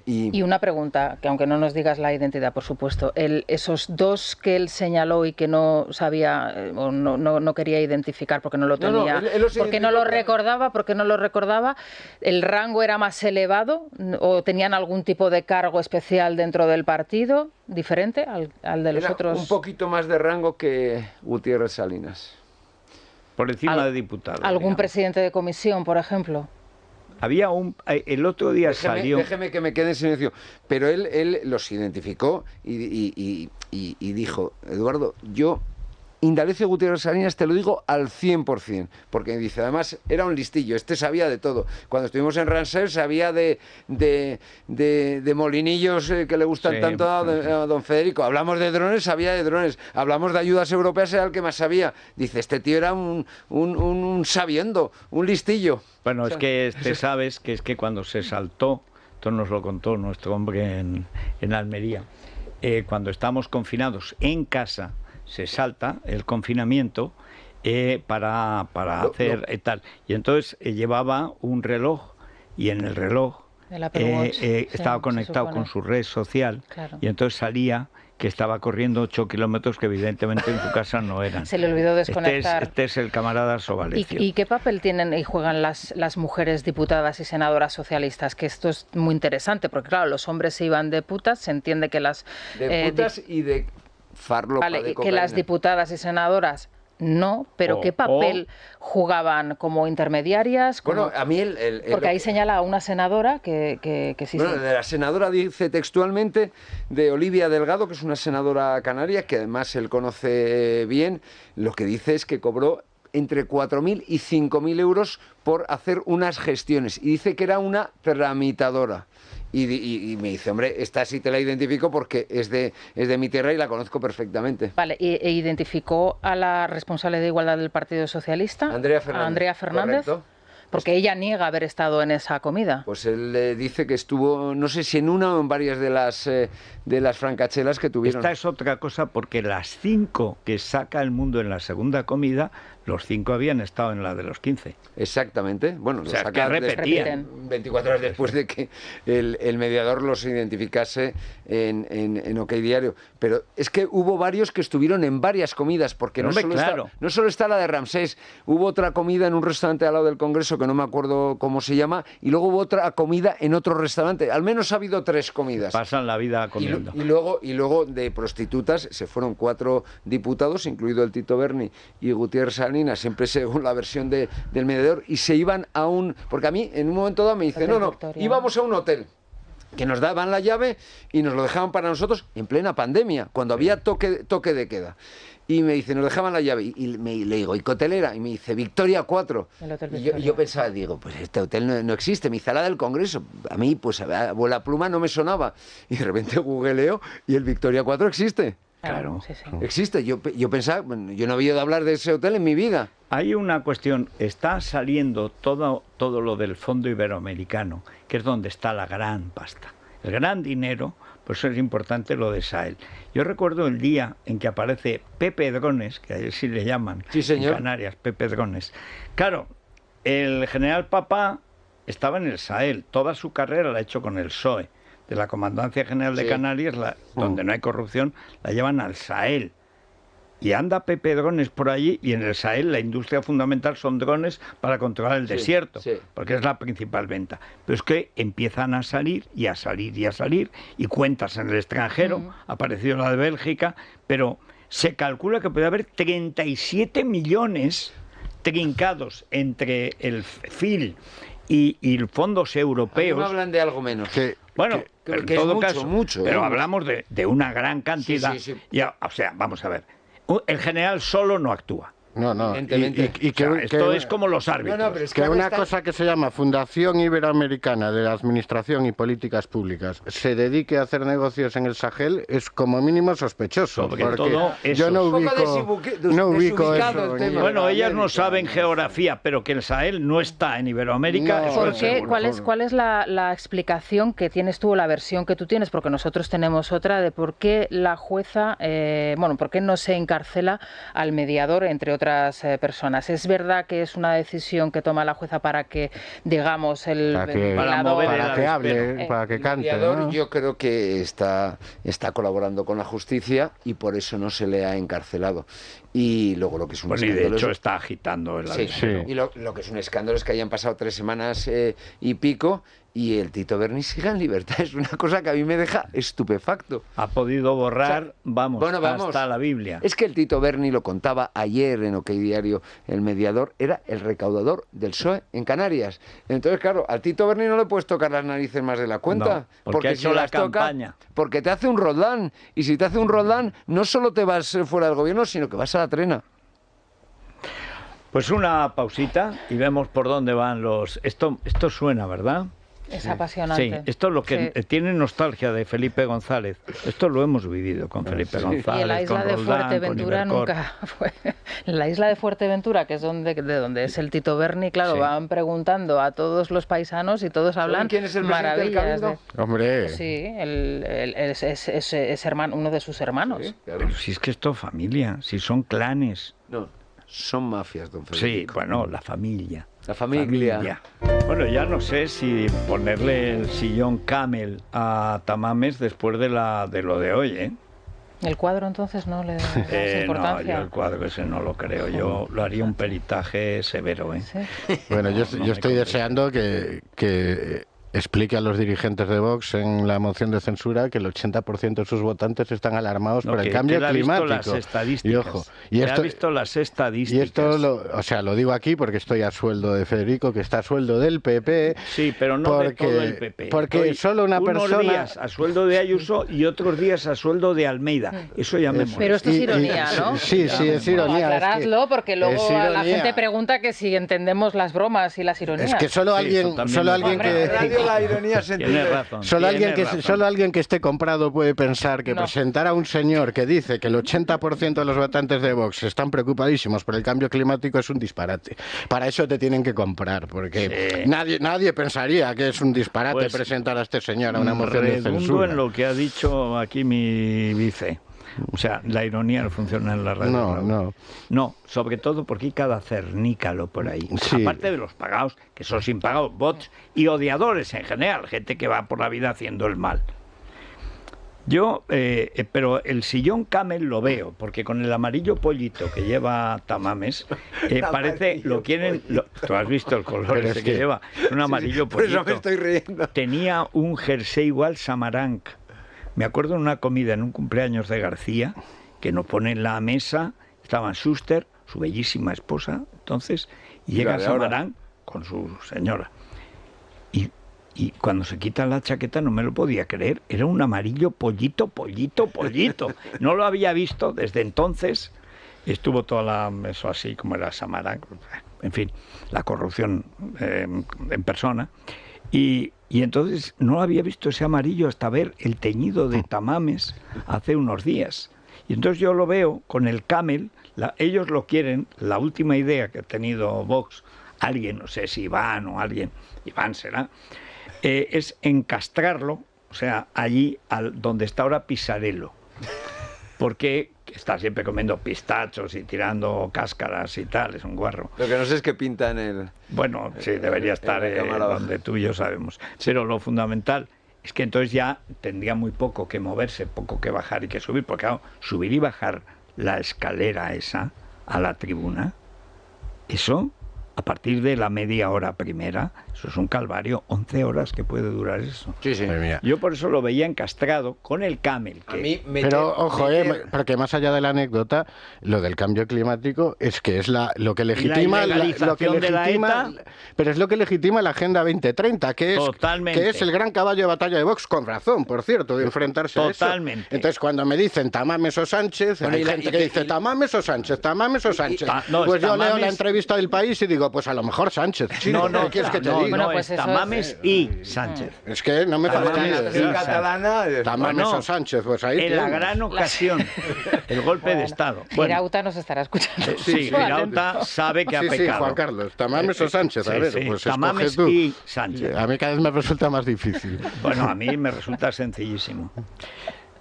[SPEAKER 5] Y una pregunta, que aunque no nos digas la identidad, por supuesto. Esos 2 que él señaló y que no sabía o no quería identificar porque no lo tenía, porque no lo recordaba, ¿el rango era más elevado o tenían algún tipo de cargo especial dentro del partido diferente al de los otros?
[SPEAKER 2] Un poquito más de rango que Gutiérrez Salinas.
[SPEAKER 1] Por encima de diputado.
[SPEAKER 5] ¿Algún presidente de comisión, por ejemplo?
[SPEAKER 1] Había el otro día salió...
[SPEAKER 2] Déjeme que me quede en silencio. Pero él los identificó y dijo, Eduardo, yo Indalecio Gutiérrez Salinas, te lo digo al 100%, porque dice, además, era un listillo, sabía de todo. Cuando estuvimos en Rancel sabía de molinillos que le gustan tanto a don Federico. Hablamos de drones, sabía de drones. Hablamos de ayudas europeas, era el que más sabía. Dice, este tío era un sabiendo, un listillo.
[SPEAKER 1] Bueno, es que sabes que es que cuando se saltó, esto nos lo contó nuestro hombre en Almería, cuando estábamos confinados en casa, se salta el confinamiento para hacer tal. Y entonces llevaba un reloj y en el reloj estaba conectado con su red social, claro. Y entonces salía que estaba corriendo 8 kilómetros que evidentemente en su casa no eran.
[SPEAKER 5] Se le olvidó desconectar.
[SPEAKER 1] Este es el camarada Sovalecio.
[SPEAKER 5] ¿Y qué papel tienen y juegan las mujeres diputadas y senadoras socialistas? Que esto es muy interesante, porque claro, los hombres se iban de putas, se entiende que las...
[SPEAKER 2] De putas y de farlopa,
[SPEAKER 5] vale,
[SPEAKER 2] de
[SPEAKER 5] que
[SPEAKER 2] cocaína.
[SPEAKER 5] Las diputadas y senadoras... No, pero ¿qué papel jugaban como intermediarias?
[SPEAKER 2] Bueno, a mí
[SPEAKER 5] porque ahí señala a una senadora que sí...
[SPEAKER 2] Bueno, de la senadora dice textualmente de Olivia Delgado, que es una senadora canaria, que además él conoce bien, lo que dice es que cobró entre 4.000 y 5.000 euros por hacer unas gestiones. Y dice que era una tramitadora. Y me dice, hombre, esta sí te la identifico porque es de mi tierra y la conozco perfectamente.
[SPEAKER 5] Vale, ¿e identificó a la responsable de Igualdad del Partido Socialista?
[SPEAKER 2] Andrea Fernández.
[SPEAKER 5] ¿A Andrea Fernández?
[SPEAKER 2] Correcto.
[SPEAKER 5] Porque ella niega haber estado en esa comida.
[SPEAKER 2] Pues él le dice que estuvo, no sé si en una o en varias de las francachelas que tuvieron.
[SPEAKER 1] Esta es otra cosa porque las 5 que saca El Mundo en la segunda comida, los 5 habían estado en la de los 15.
[SPEAKER 2] Exactamente. Bueno,
[SPEAKER 1] o sea,
[SPEAKER 2] lo saca
[SPEAKER 1] que repetían.
[SPEAKER 2] 24 horas después de que el mediador los identificase en OK Diario. Pero es que hubo varios que estuvieron en varias comidas, porque no solo está la de Ramsés, hubo otra comida en un restaurante al lado del Congreso, que no me acuerdo cómo se llama, y luego hubo otra comida en otro restaurante. Al menos ha habido 3 comidas.
[SPEAKER 1] Pasan la vida comiendo.
[SPEAKER 2] Y luego de prostitutas se fueron 4 diputados, incluido el Tito Berni y Gutiérrez Salinas, siempre según la versión del mediador, y se iban a un... Porque a mí, en un momento dado, me dice, no, íbamos a un hotel, que nos daban la llave y nos lo dejaban para nosotros en plena pandemia, cuando había toque de queda. Y me dice, nos dejaban la llave. Y le digo, ¿y qué hotel era? Y me dice, Victoria 4. Y yo pensaba, digo, pues este hotel no existe. Me dice, la del Congreso. A mí, pues, Abuela Pluma no me sonaba. Y de repente googleo y el Victoria 4 existe.
[SPEAKER 1] Claro.
[SPEAKER 5] Sí.
[SPEAKER 2] Existe. Yo pensaba, bueno, yo no había oído hablar de ese hotel en mi vida.
[SPEAKER 1] Hay una cuestión, está saliendo todo lo del Fondo Iberoamericano, que es donde está la gran pasta, el gran dinero. Por eso es importante lo de Sahel. Yo recuerdo el día en que aparece Pepe Drones, que así le llaman en Canarias, Pepe Drones. Claro, el general Papá estaba en el Sahel, toda su carrera la ha hecho con el PSOE, de la Comandancia General de Canarias, donde no hay corrupción, la llevan al Sahel. Y anda Pepe Drones por allí, y en el Sahel la industria fundamental son drones para controlar el desierto, porque es la principal venta. Pero es que empiezan a salir, y a salir, y cuentas en el extranjero, ha aparecido la de Bélgica, pero se calcula que puede haber 37 millones trincados entre el FIL y fondos europeos.
[SPEAKER 2] No hablan de algo menos.
[SPEAKER 1] Bueno, en todo caso,
[SPEAKER 2] mucho,
[SPEAKER 1] pero hablamos de una gran cantidad.
[SPEAKER 2] Sí.
[SPEAKER 1] O sea, vamos a ver. El general solo no actúa.
[SPEAKER 3] No.
[SPEAKER 2] Evidentemente.
[SPEAKER 1] Esto es como los árbitros.
[SPEAKER 3] Pero es que una cosa que se llama Fundación Iberoamericana de la Administración y Políticas Públicas se dedique a hacer negocios en el Sahel es como mínimo sospechoso.
[SPEAKER 1] Porque todo eso.
[SPEAKER 3] Yo no ubico eso.
[SPEAKER 1] Bueno, ellas no saben geografía, pero que el Sahel no está en Iberoamérica.
[SPEAKER 5] ¿Por qué? ¿Cuál es la explicación que tienes tú o la versión que tú tienes? Porque nosotros tenemos otra de por qué la jueza, por qué no se encarcela al mediador, entre otras personas. ¿Es verdad que es una decisión que toma la jueza para que, digamos, para
[SPEAKER 3] que hable, para que cante?
[SPEAKER 2] El mediador, yo creo que está colaborando con la justicia y por eso no se le ha encarcelado. Y luego lo que es un escándalo...
[SPEAKER 1] y de hecho está agitando el
[SPEAKER 2] Y lo que es un escándalo es que hayan pasado 3 semanas y pico y el Tito Berni siga en libertad. Es una cosa que a mí me deja estupefacto.
[SPEAKER 1] Ha podido borrar, hasta la Biblia.
[SPEAKER 2] Es que el Tito Berni lo contaba ayer en OK Diario, el mediador, era el recaudador del PSOE en Canarias. Entonces, claro, al Tito Berni no le puedes tocar las narices más de la cuenta.
[SPEAKER 1] No, porque ha hecho la campaña.
[SPEAKER 2] Porque te hace un Roldán. Y si te hace un Roldán, no solo te vas fuera del gobierno, sino que vas a la trena.
[SPEAKER 1] Pues una pausita y vemos por dónde van los... Esto suena, ¿verdad?
[SPEAKER 5] Es apasionante.
[SPEAKER 1] Sí, esto es lo que tiene nostalgia de Felipe González. Esto lo hemos vivido con Felipe González.
[SPEAKER 5] Y en la isla de Fuerteventura nunca fue. En la isla de Fuerteventura, que es de donde es el Tito Berni, claro, van preguntando a todos los paisanos y todos hablan
[SPEAKER 2] quién es el
[SPEAKER 5] maravillas.
[SPEAKER 3] Hombre.
[SPEAKER 5] Sí, es hermano, uno de sus hermanos.
[SPEAKER 1] Sí, claro. Pero si es que es todo familia, si son clanes.
[SPEAKER 2] No, son mafias, don Federico.
[SPEAKER 1] Sí, bueno, la familia.
[SPEAKER 2] La familia.
[SPEAKER 1] Bueno, ya no sé si ponerle el sillón Camel a Tamames después de lo de hoy, ¿eh?
[SPEAKER 5] ¿El cuadro entonces no le da importancia?
[SPEAKER 1] No, yo el cuadro ese no lo creo. Yo lo haría un peritaje severo, ¿eh?
[SPEAKER 5] ¿Sí?
[SPEAKER 3] Bueno, yo estoy deseando que explique a los dirigentes de Vox en la moción de censura que el 80% de sus votantes están alarmados por el cambio climático.
[SPEAKER 1] Las estadísticas.
[SPEAKER 3] Y ojo,
[SPEAKER 1] ha visto las estadísticas.
[SPEAKER 3] Y esto, lo digo aquí porque estoy a sueldo de Federico, que está a sueldo del PP.
[SPEAKER 1] Sí, pero no de todo el PP.
[SPEAKER 3] Porque solo una persona...
[SPEAKER 1] Unos días a sueldo de Ayuso y otros días a sueldo de Almeida. Eso ya me
[SPEAKER 5] Pero esto es ironía, ¿no?
[SPEAKER 3] Sí, es ironía.
[SPEAKER 5] Aclaradlo, porque luego la gente pregunta que si entendemos las bromas y las ironías.
[SPEAKER 3] Es que solo alguien que...
[SPEAKER 2] La ironía se
[SPEAKER 3] Solo alguien que esté comprado puede pensar que presentar a un señor que dice que el 80% de los votantes de Vox están preocupadísimos por el cambio climático es un disparate. Para eso te tienen que comprar, porque nadie pensaría que es un disparate presentar a este señor a una moción de censura.
[SPEAKER 1] En lo que ha dicho aquí mi vice. O sea, la ironía no funciona en la radio. No, sobre todo porque hay cada cernícalo por ahí. Sí. Aparte de los pagados, que son sin pagados, bots y odiadores en general, gente que va por la vida haciendo el mal. Pero el sillón Camel lo veo, porque con el amarillo pollito que lleva Tamames, parece, lo quieren... Tú has visto el color ese que lleva, un amarillo pollito.
[SPEAKER 2] Por eso me estoy riendo.
[SPEAKER 1] Tenía un jersey igual Samaranch. Me acuerdo en una comida, en un cumpleaños de García, que nos pone en la mesa, estaban Schuster, su bellísima esposa, entonces, y llega Samaranch con su señora. Y cuando se quita la chaqueta no me lo podía creer, era un amarillo pollito. No lo había visto desde entonces, estuvo eso así como era Samaranch, en fin, la corrupción en persona. Y entonces no había visto ese amarillo hasta ver el teñido de Tamames hace unos días. Y entonces yo lo veo con el Camel, ellos lo quieren, la última idea que ha tenido Vox, alguien, no sé si Iván o alguien, Iván será, es encastrarlo, o sea, allí donde está ahora Pisarello. Porque está siempre comiendo pistachos y tirando cáscaras y tal, es un guarro.
[SPEAKER 2] Lo que no sé es qué pinta en el...
[SPEAKER 1] Bueno, sí, debería estar donde tú y yo sabemos. Pero lo fundamental es que entonces ya tendría muy poco que moverse, poco que bajar y que subir, porque claro, subir y bajar la escalera esa a la tribuna, eso, a partir de la media hora primera, eso es un calvario, 11 horas que puede durar eso.
[SPEAKER 2] Sí.
[SPEAKER 1] Yo por eso lo veía encastrado con el Camel.
[SPEAKER 3] Pero ojo, porque más allá de la anécdota, lo del cambio climático es que es lo que legitima pero es lo que legitima la Agenda 2030, que es el gran caballo de batalla de Vox, con razón, por cierto, de enfrentarse a eso. Entonces, cuando me dicen Tamames o Sánchez, hay gente que dice Tamames o Sánchez. Pues yo leo la entrevista del País y digo, pues a lo mejor Sánchez. ¿Qué quieres que te diga?
[SPEAKER 1] Bueno, pues Tamames y Sánchez.
[SPEAKER 3] Es que no me fastidies.
[SPEAKER 2] Catalana.
[SPEAKER 3] Tamames o Sánchez, pues ahí.
[SPEAKER 1] En la gran ocasión, el golpe de Estado.
[SPEAKER 5] Girauta nos estará escuchando.
[SPEAKER 1] Sí, Girauta sabe que ha pecado.
[SPEAKER 3] Sí, Juan Carlos. Tamames o Sánchez, a ver, pues
[SPEAKER 1] Tamames
[SPEAKER 3] escoge tú.
[SPEAKER 1] Y Sánchez.
[SPEAKER 3] A mí cada vez me resulta más difícil.
[SPEAKER 1] Bueno, a mí me resulta sencillísimo.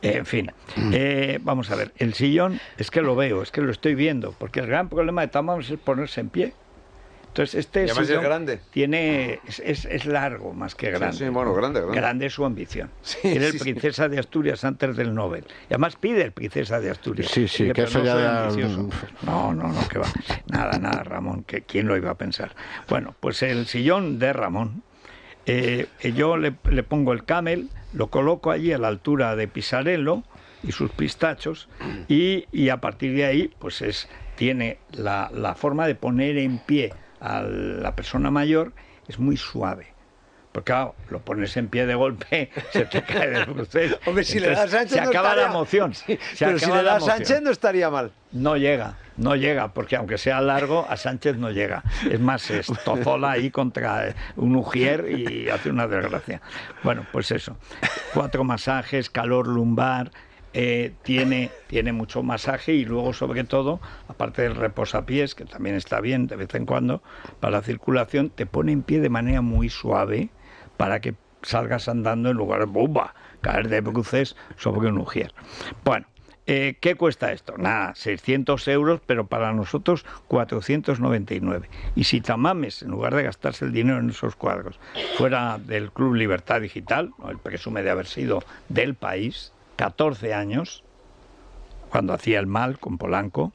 [SPEAKER 1] En fin, vamos a ver. El sillón es que lo veo, es que lo estoy viendo, porque el gran problema de Tamames es ponerse en pie. Entonces este sillón
[SPEAKER 2] es grande.
[SPEAKER 1] Es largo más que grande.
[SPEAKER 2] Sí, bueno, grande.
[SPEAKER 1] Grande es su ambición. Quiere el princesa de Asturias antes del Nobel. Y además pide el princesa de Asturias.
[SPEAKER 3] Sí, que eso ya...
[SPEAKER 1] No, que va. Nada, Ramón, que quién lo iba a pensar. Bueno, pues el sillón de Ramón Yo le pongo el camel, lo coloco allí a la altura de Pisarello y sus pistachos, y a partir de ahí pues tiene la forma de poner en pie a la persona mayor, es muy suave. Porque claro, lo pones en pie de golpe, se te cae del crucero.
[SPEAKER 2] Hombre, si le das Sánchez
[SPEAKER 1] se acaba la emoción.
[SPEAKER 2] Pero si le das Sánchez no estaría mal.
[SPEAKER 1] No llega, porque aunque sea largo, a Sánchez no llega. Es más, es tozola ahí contra un ujier y hace una desgracia. Bueno, pues eso. 4 masajes, calor lumbar, tiene mucho masaje, y luego, sobre todo, aparte del reposapiés, que también está bien de vez en cuando para la circulación, te pone en pie de manera muy suave para que salgas andando en lugar de ¡bumba!, caer de bruces sobre un ujier. Bueno, ¿qué cuesta esto? Nada, 600 euros, pero para nosotros 499. Y si Tamames, en lugar de gastarse el dinero en esos cuadros, fuera del Club Libertad Digital, él presume de haber sido del País, 14 años, cuando hacía el mal con Polanco.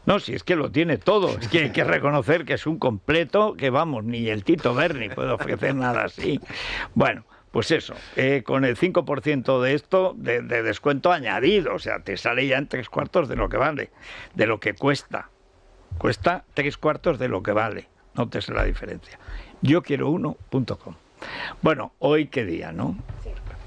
[SPEAKER 1] No, si es que lo tiene todo, es que hay que reconocer que es un completo, que vamos, ni el Tito Berni puede ofrecer nada así. Bueno, pues eso, con el 5% de esto, de descuento añadido, o sea, te sale ya en 3/4 de lo que vale, de lo que cuesta. Cuesta 3/4 de lo que vale, nótese la diferencia. Yo quiero uno.com. Bueno, hoy qué día, ¿no?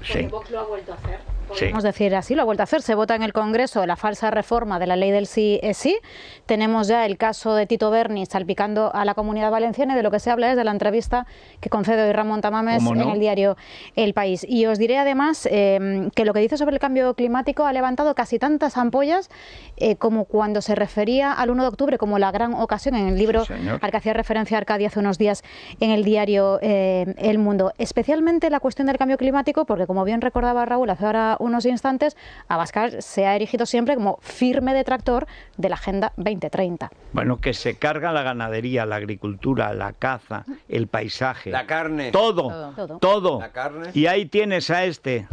[SPEAKER 11] Sí. Vox lo ha vuelto a hacer.
[SPEAKER 12] Podemos decir así, lo ha vuelto a hacer. Se vota en el Congreso la falsa reforma de la ley del sí es sí. Tenemos ya el caso de Tito Berni salpicando a la Comunidad Valenciana, y de lo que se habla es de la entrevista que concede hoy Ramón Tamames en el diario El País. Y os diré además que lo que dice sobre el cambio climático ha levantado casi tantas ampollas como cuando se refería al 1 de octubre como la gran ocasión, en el libro al que hacía referencia Arcadia hace unos días en el diario El Mundo. Especialmente la cuestión del cambio climático, porque como bien recordaba Raúl hace ahora unos instantes, Abascal se ha erigido siempre como firme detractor de la Agenda 2030.
[SPEAKER 1] Bueno, que se carga la ganadería, la agricultura, la caza, el paisaje.
[SPEAKER 2] La carne.
[SPEAKER 1] Todo.
[SPEAKER 2] La carne.
[SPEAKER 1] Y ahí tienes a este.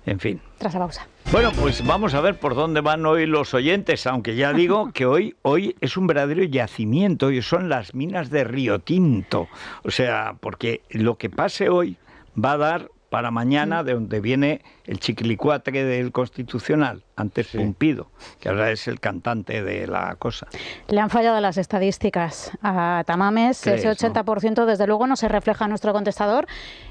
[SPEAKER 1] En fin.
[SPEAKER 12] Tras la pausa.
[SPEAKER 1] Bueno, pues vamos a ver por dónde van hoy los oyentes, aunque ya digo que hoy es un verdadero yacimiento, y son las minas de Río Tinto. O sea, porque lo que pase hoy va a dar para mañana, de donde viene el chiquilicuatre del Constitucional, antes Pumpido, que ahora es el cantante de la cosa.
[SPEAKER 12] Le han fallado las estadísticas a Tamames, ese 80% desde luego no se refleja en nuestro contestador.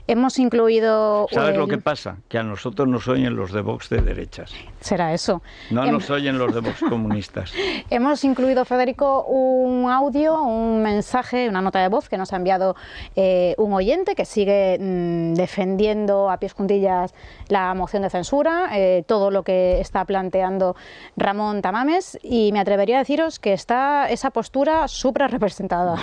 [SPEAKER 12] Hemos incluido...
[SPEAKER 1] ¿Sabes lo que pasa? Que a nosotros nos oyen los de Vox de derechas.
[SPEAKER 12] Será eso.
[SPEAKER 1] No nos oyen los de Vox comunistas.
[SPEAKER 12] Hemos incluido, Federico, un audio, un mensaje, una nota de voz que nos ha enviado un oyente que sigue defendiendo a pies juntillas la moción de censura, todo lo que está planteando Ramón Tamames, y me atrevería a deciros que está esa postura súper representada.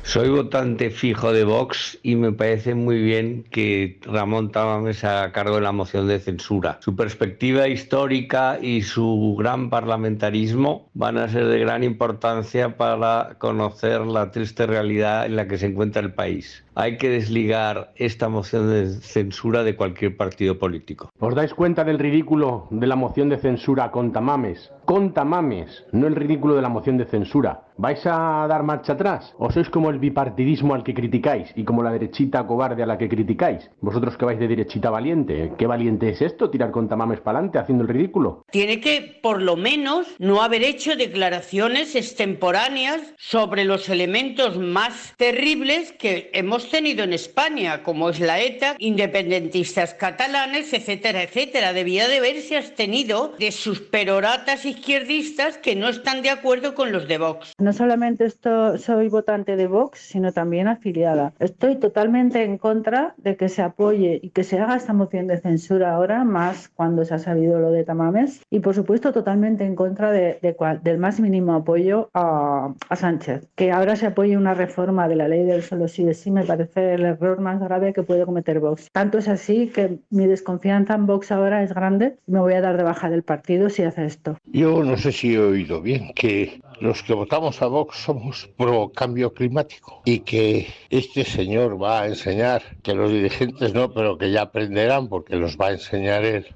[SPEAKER 13] Soy votante fijo de Vox y me parece muy bien que Ramón Tamames se haga cargo de la moción de censura. Su perspectiva histórica y su gran parlamentarismo van a ser de gran importancia para conocer la triste realidad en la que se encuentra el país. Hay que desligar esta moción de censura de cualquier partido político.
[SPEAKER 14] ¿Os dais cuenta del ridículo de la moción de censura con Tamames? Con Tamames, no el ridículo de la moción de censura. ¿Vais a dar marcha atrás? ¿O sois como el bipartidismo al que criticáis y como la derechita cobarde a la que criticáis? Vosotros que vais de derechita valiente. ¿Qué valiente es esto, tirar con Tamames para adelante haciendo el ridículo?
[SPEAKER 15] Tiene que, por lo menos, no haber hecho declaraciones extemporáneas sobre los elementos más terribles que hemos tenido en España, como es la ETA, independentistas catalanes, etcétera, etcétera. Debía de haberse abstenido de sus peroratas izquierdistas que no están de acuerdo con los de Vox.
[SPEAKER 16] No solamente soy votante de Vox, sino también afiliada. Estoy totalmente en contra de que se apoye y que se haga esta moción de censura ahora, más cuando se ha sabido lo de Tamames, y por supuesto totalmente en contra del más mínimo apoyo a Sánchez. Que ahora se apoye una reforma de la ley del solo sí es sí me parece el error más grave que puede cometer Vox. Tanto es así que mi desconfianza en Vox ahora es grande. Me voy a dar de baja del partido si hace esto.
[SPEAKER 17] Yo no sé si he oído bien que los que votamos a Vox somos pro cambio climático y que este señor va a enseñar, que los dirigentes no, pero que ya aprenderán porque los va a enseñar él.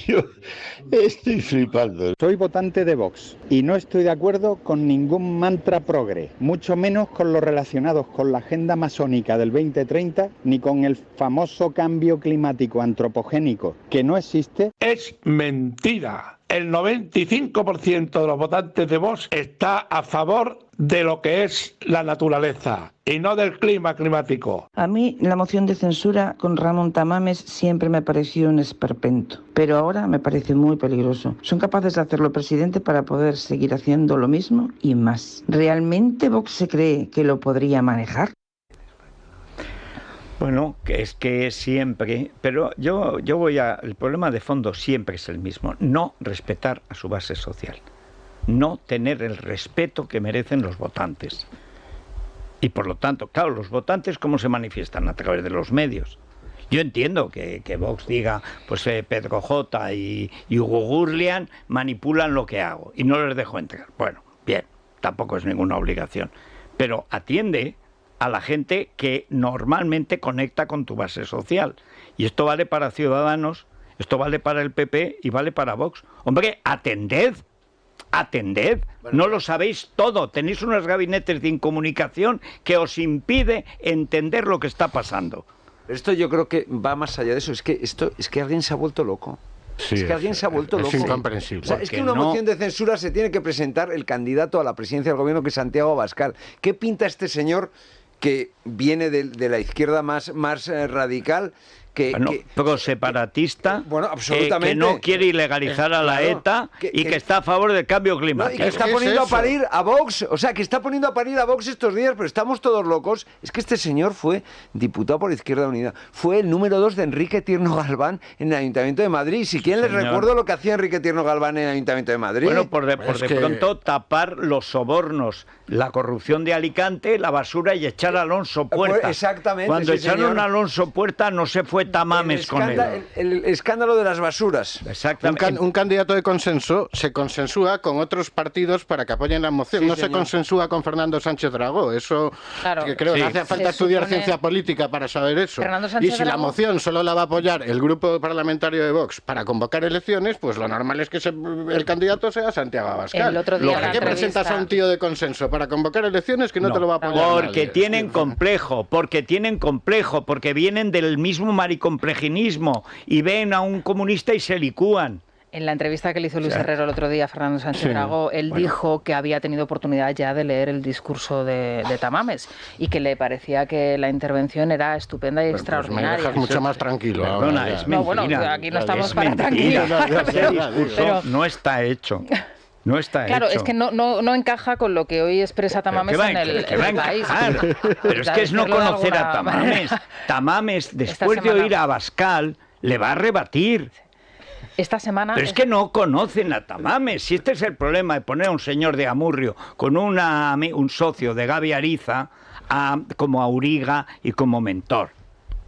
[SPEAKER 17] Yo estoy flipando.
[SPEAKER 18] Soy votante de Vox y no estoy de acuerdo con ningún mantra progre, mucho menos con los relacionados con la agenda masónica térmica del 2030, ni con el famoso cambio climático antropogénico que no existe.
[SPEAKER 19] Es mentira. El 95% de los votantes de Vox está a favor de lo que es la naturaleza y no del clima climático.
[SPEAKER 20] A mí la moción de censura con Ramón Tamames siempre me pareció un esperpento, pero ahora me parece muy peligroso. Son capaces de hacerlo presidente para poder seguir haciendo lo mismo y más. ¿Realmente Vox se cree que lo podría manejar?
[SPEAKER 1] Bueno, que es siempre, pero yo el problema de fondo siempre es el mismo, no respetar a su base social, no tener el respeto que merecen los votantes. Y por lo tanto, claro, los votantes ¿cómo se manifiestan? A través de los medios. Yo entiendo que Vox diga, pues Pedro J. y Hugo Gurlian manipulan lo que hago y no les dejo entrar. Bueno, bien, tampoco es ninguna obligación, pero atiende a la gente que normalmente conecta con tu base social. Y esto vale para Ciudadanos, esto vale para el PP y vale para Vox. Hombre, atended. Bueno, no lo sabéis todo. Tenéis unos gabinetes de incomunicación que os impide entender lo que está pasando.
[SPEAKER 2] Esto yo creo que va más allá de eso. Es que alguien se ha vuelto loco. Sí, es que alguien se ha vuelto loco.
[SPEAKER 3] Es incomprensible.
[SPEAKER 2] O sea, es que una moción de censura se tiene que presentar el candidato a la presidencia del gobierno, que es Santiago Abascal. ¿Qué pinta este señor que viene de la izquierda más radical?
[SPEAKER 1] Pro-separatista,
[SPEAKER 2] bueno, absolutamente,
[SPEAKER 1] que no quiere ilegalizar a la ETA y que está a favor del cambio climático.
[SPEAKER 2] Y que está poniendo a parir a Vox, o sea, que está poniendo a parir a Vox estos días, pero estamos todos locos. Es que este señor fue diputado por Izquierda Unida, fue el número 2 de Enrique Tierno Galván en el Ayuntamiento de Madrid. Si quieren les recuerdo lo que hacía Enrique Tierno Galván en el Ayuntamiento de Madrid.
[SPEAKER 1] Bueno, por de pronto tapar los sobornos, la corrupción de Alicante, la basura y echar a Alonso Puerta.
[SPEAKER 2] Exactamente.
[SPEAKER 1] Cuando
[SPEAKER 2] sí,
[SPEAKER 1] echaron a Alonso Puerta no se fue Tamames con él.
[SPEAKER 2] El escándalo de las basuras.
[SPEAKER 1] Exactamente.
[SPEAKER 3] Un candidato de consenso se consensúa con otros partidos para que apoyen la moción. No se consensúa con Fernando Sánchez Dragó. Eso, claro, que creo que hace falta estudiar ciencia política para saber eso. Y si la moción solo la va a apoyar el grupo parlamentario de Vox para convocar elecciones, pues lo normal es que el candidato sea Santiago Abascal.
[SPEAKER 5] El otro día
[SPEAKER 3] ¿Por qué presentas a un tío de consenso para convocar elecciones que no te lo va a apoyar?
[SPEAKER 1] Porque tienen complejo, porque vienen del mismo maricomplejinismo y ven a un comunista y se licúan.
[SPEAKER 5] En la entrevista que le hizo Luis Herrero el otro día a Fernando Sánchez Dragó, él dijo que había tenido oportunidad ya de leer el discurso de Tamames y que le parecía que la intervención era estupenda y extraordinaria.
[SPEAKER 3] Me dejas mucho más tranquilo.
[SPEAKER 1] Perdona, es mentira.
[SPEAKER 5] No, bueno, aquí no estamos para
[SPEAKER 1] tranquilos. Ese discurso no está hecho. No está
[SPEAKER 5] claro,
[SPEAKER 1] hecho.
[SPEAKER 5] Es que no encaja con lo que hoy expresa Tamames en el país.
[SPEAKER 1] Pero es que es no conocer a Tamames. Tamames, después de oír a Abascal, le va a rebatir.
[SPEAKER 5] Esta semana...
[SPEAKER 1] Pero es que no conocen a Tamames. Si este es el problema de poner a un señor de Amurrio con un socio de Gaby Ariza como auriga y como mentor.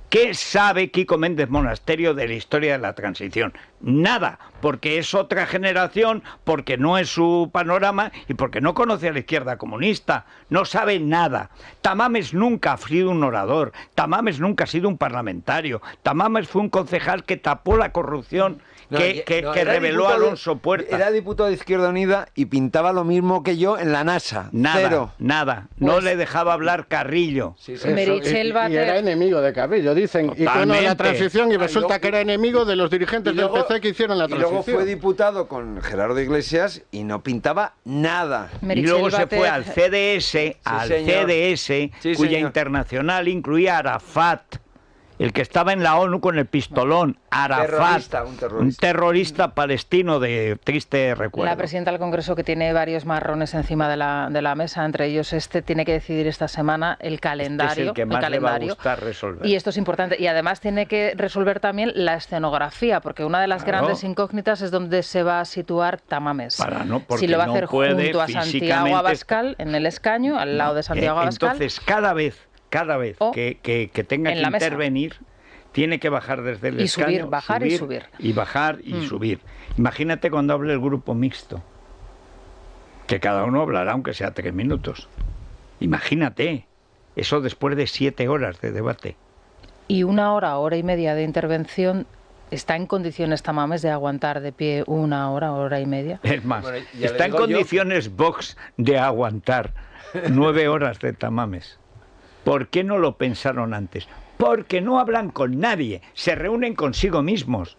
[SPEAKER 1] ¿Qué sabe Kiko Méndez Monasterio de la historia de la transición? Nada, porque es otra generación, porque no es su panorama y porque no conoce a la izquierda comunista. No sabe nada. Tamames nunca ha sido un orador. Tamames nunca ha sido un parlamentario. Tamames fue un concejal que tapó la corrupción que reveló Alonso Puerta.
[SPEAKER 2] Era diputado de Izquierda Unida y pintaba lo mismo que yo en la NASA.
[SPEAKER 1] Nada. No le dejaba hablar Carrillo.
[SPEAKER 3] Sí, y era enemigo de Carrillo, dicen. Totalmente. Y con la transición y resulta que era enemigo de los dirigentes del PC que hicieron la transición.
[SPEAKER 2] Y luego fue diputado con Gerardo Iglesias y no pintaba nada.
[SPEAKER 1] Y luego se fue al CDS, cuya internacional incluía a Arafat, el que estaba en la ONU con el pistolón, Arafat, un terrorista palestino de triste recuerdo.
[SPEAKER 5] La presidenta del Congreso, que tiene varios marrones encima de la mesa, entre ellos tiene que decidir esta semana el calendario.
[SPEAKER 1] Es el que más le va a gustar resolver.
[SPEAKER 5] Y esto es importante. Y además tiene que resolver también la escenografía, porque una de las grandes incógnitas es dónde se va a situar Tamames. Si lo va a hacer junto a Santiago Abascal, en el escaño, al lado de Santiago Abascal.
[SPEAKER 1] Entonces, cada vez que tenga que intervenir, tiene que bajar desde el escaño,
[SPEAKER 5] bajar y subir.
[SPEAKER 1] Y bajar y subir. Imagínate cuando hable el grupo mixto, que cada uno hablará aunque sea 3 minutos. Imagínate, eso después de 7 horas de debate.
[SPEAKER 5] Y 1 hora, hora y media de intervención, ¿está en condiciones Tamames de aguantar de pie 1 hora, hora y media?
[SPEAKER 1] Es más, está en condiciones Vox de aguantar 9 horas de Tamames. ¿Por qué no lo pensaron antes? Porque no hablan con nadie, se reúnen consigo mismos.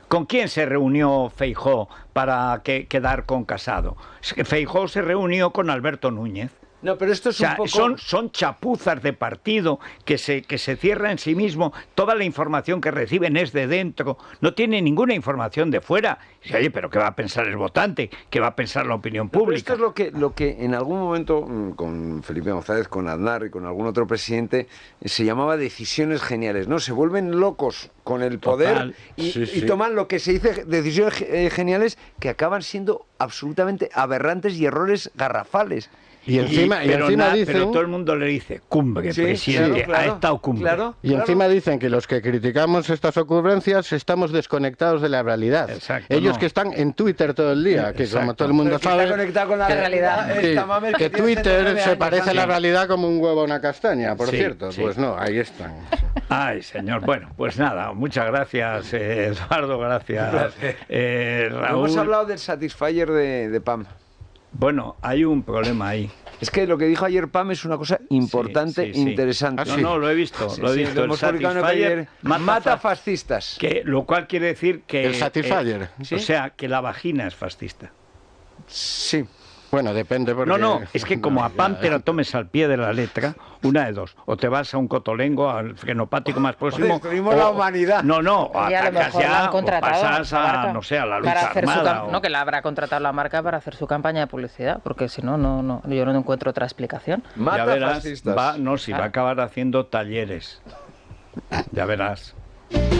[SPEAKER 1] ¿Con quién se reunió Feijóo para quedar con Casado? Feijóo se reunió con Alberto Núñez.
[SPEAKER 2] No, pero esto es un poco...
[SPEAKER 1] Son chapuzas de partido que se cierra en sí mismo. Toda la información que reciben es de dentro. No tienen ninguna información de fuera. Oye, pero ¿qué va a pensar el votante? ¿Qué va a pensar la opinión pública?
[SPEAKER 2] Esto es lo que en algún momento, con Felipe González, con Aznar y con algún otro presidente, se llamaba decisiones geniales, ¿no? Se vuelven locos con el poder y toman lo que se dice decisiones geniales que acaban siendo absolutamente aberrantes y errores garrafales.
[SPEAKER 3] Y encima dicen...
[SPEAKER 1] Pero todo el mundo le dice, cumbre, presidente,
[SPEAKER 2] claro,
[SPEAKER 1] ha estado cumbre.
[SPEAKER 3] Encima dicen que los que criticamos estas ocurrencias estamos desconectados de la realidad.
[SPEAKER 1] Exacto,
[SPEAKER 3] Ellos que están en Twitter todo el día, que como todo el mundo sabe...
[SPEAKER 2] Está conectado con la realidad.
[SPEAKER 3] Que Twitter se parece a la realidad como un huevo a una castaña, por cierto.
[SPEAKER 1] Sí.
[SPEAKER 3] Pues no, ahí están.
[SPEAKER 1] Ay, señor. Bueno, pues nada, muchas gracias, Eduardo, gracias. Raúl.
[SPEAKER 2] Hemos hablado del Satisfyer de PAM.
[SPEAKER 1] Bueno, hay un problema ahí.
[SPEAKER 2] Es que lo que dijo ayer Pam es una cosa importante, interesante.
[SPEAKER 1] No, lo he visto. Lo
[SPEAKER 2] el Satisfyer mata fascistas.
[SPEAKER 1] Lo cual quiere decir que...
[SPEAKER 3] El Satisfyer.
[SPEAKER 1] O sea, que la vagina es fascista.
[SPEAKER 2] Sí.
[SPEAKER 3] Bueno, depende porque...
[SPEAKER 1] No, es que como a Pam te la tomes al pie de la letra, una de dos. O te vas a un cotolengo, al frenopático más próximo...
[SPEAKER 2] Destruimos la humanidad.
[SPEAKER 1] O atacas ya, o pasas a, no sé, a la lucha armada.
[SPEAKER 5] No, que la habrá contratado la marca para hacer su campaña de publicidad, porque si no, yo no encuentro otra explicación.
[SPEAKER 1] Ya verás, va a acabar haciendo talleres. Ya verás.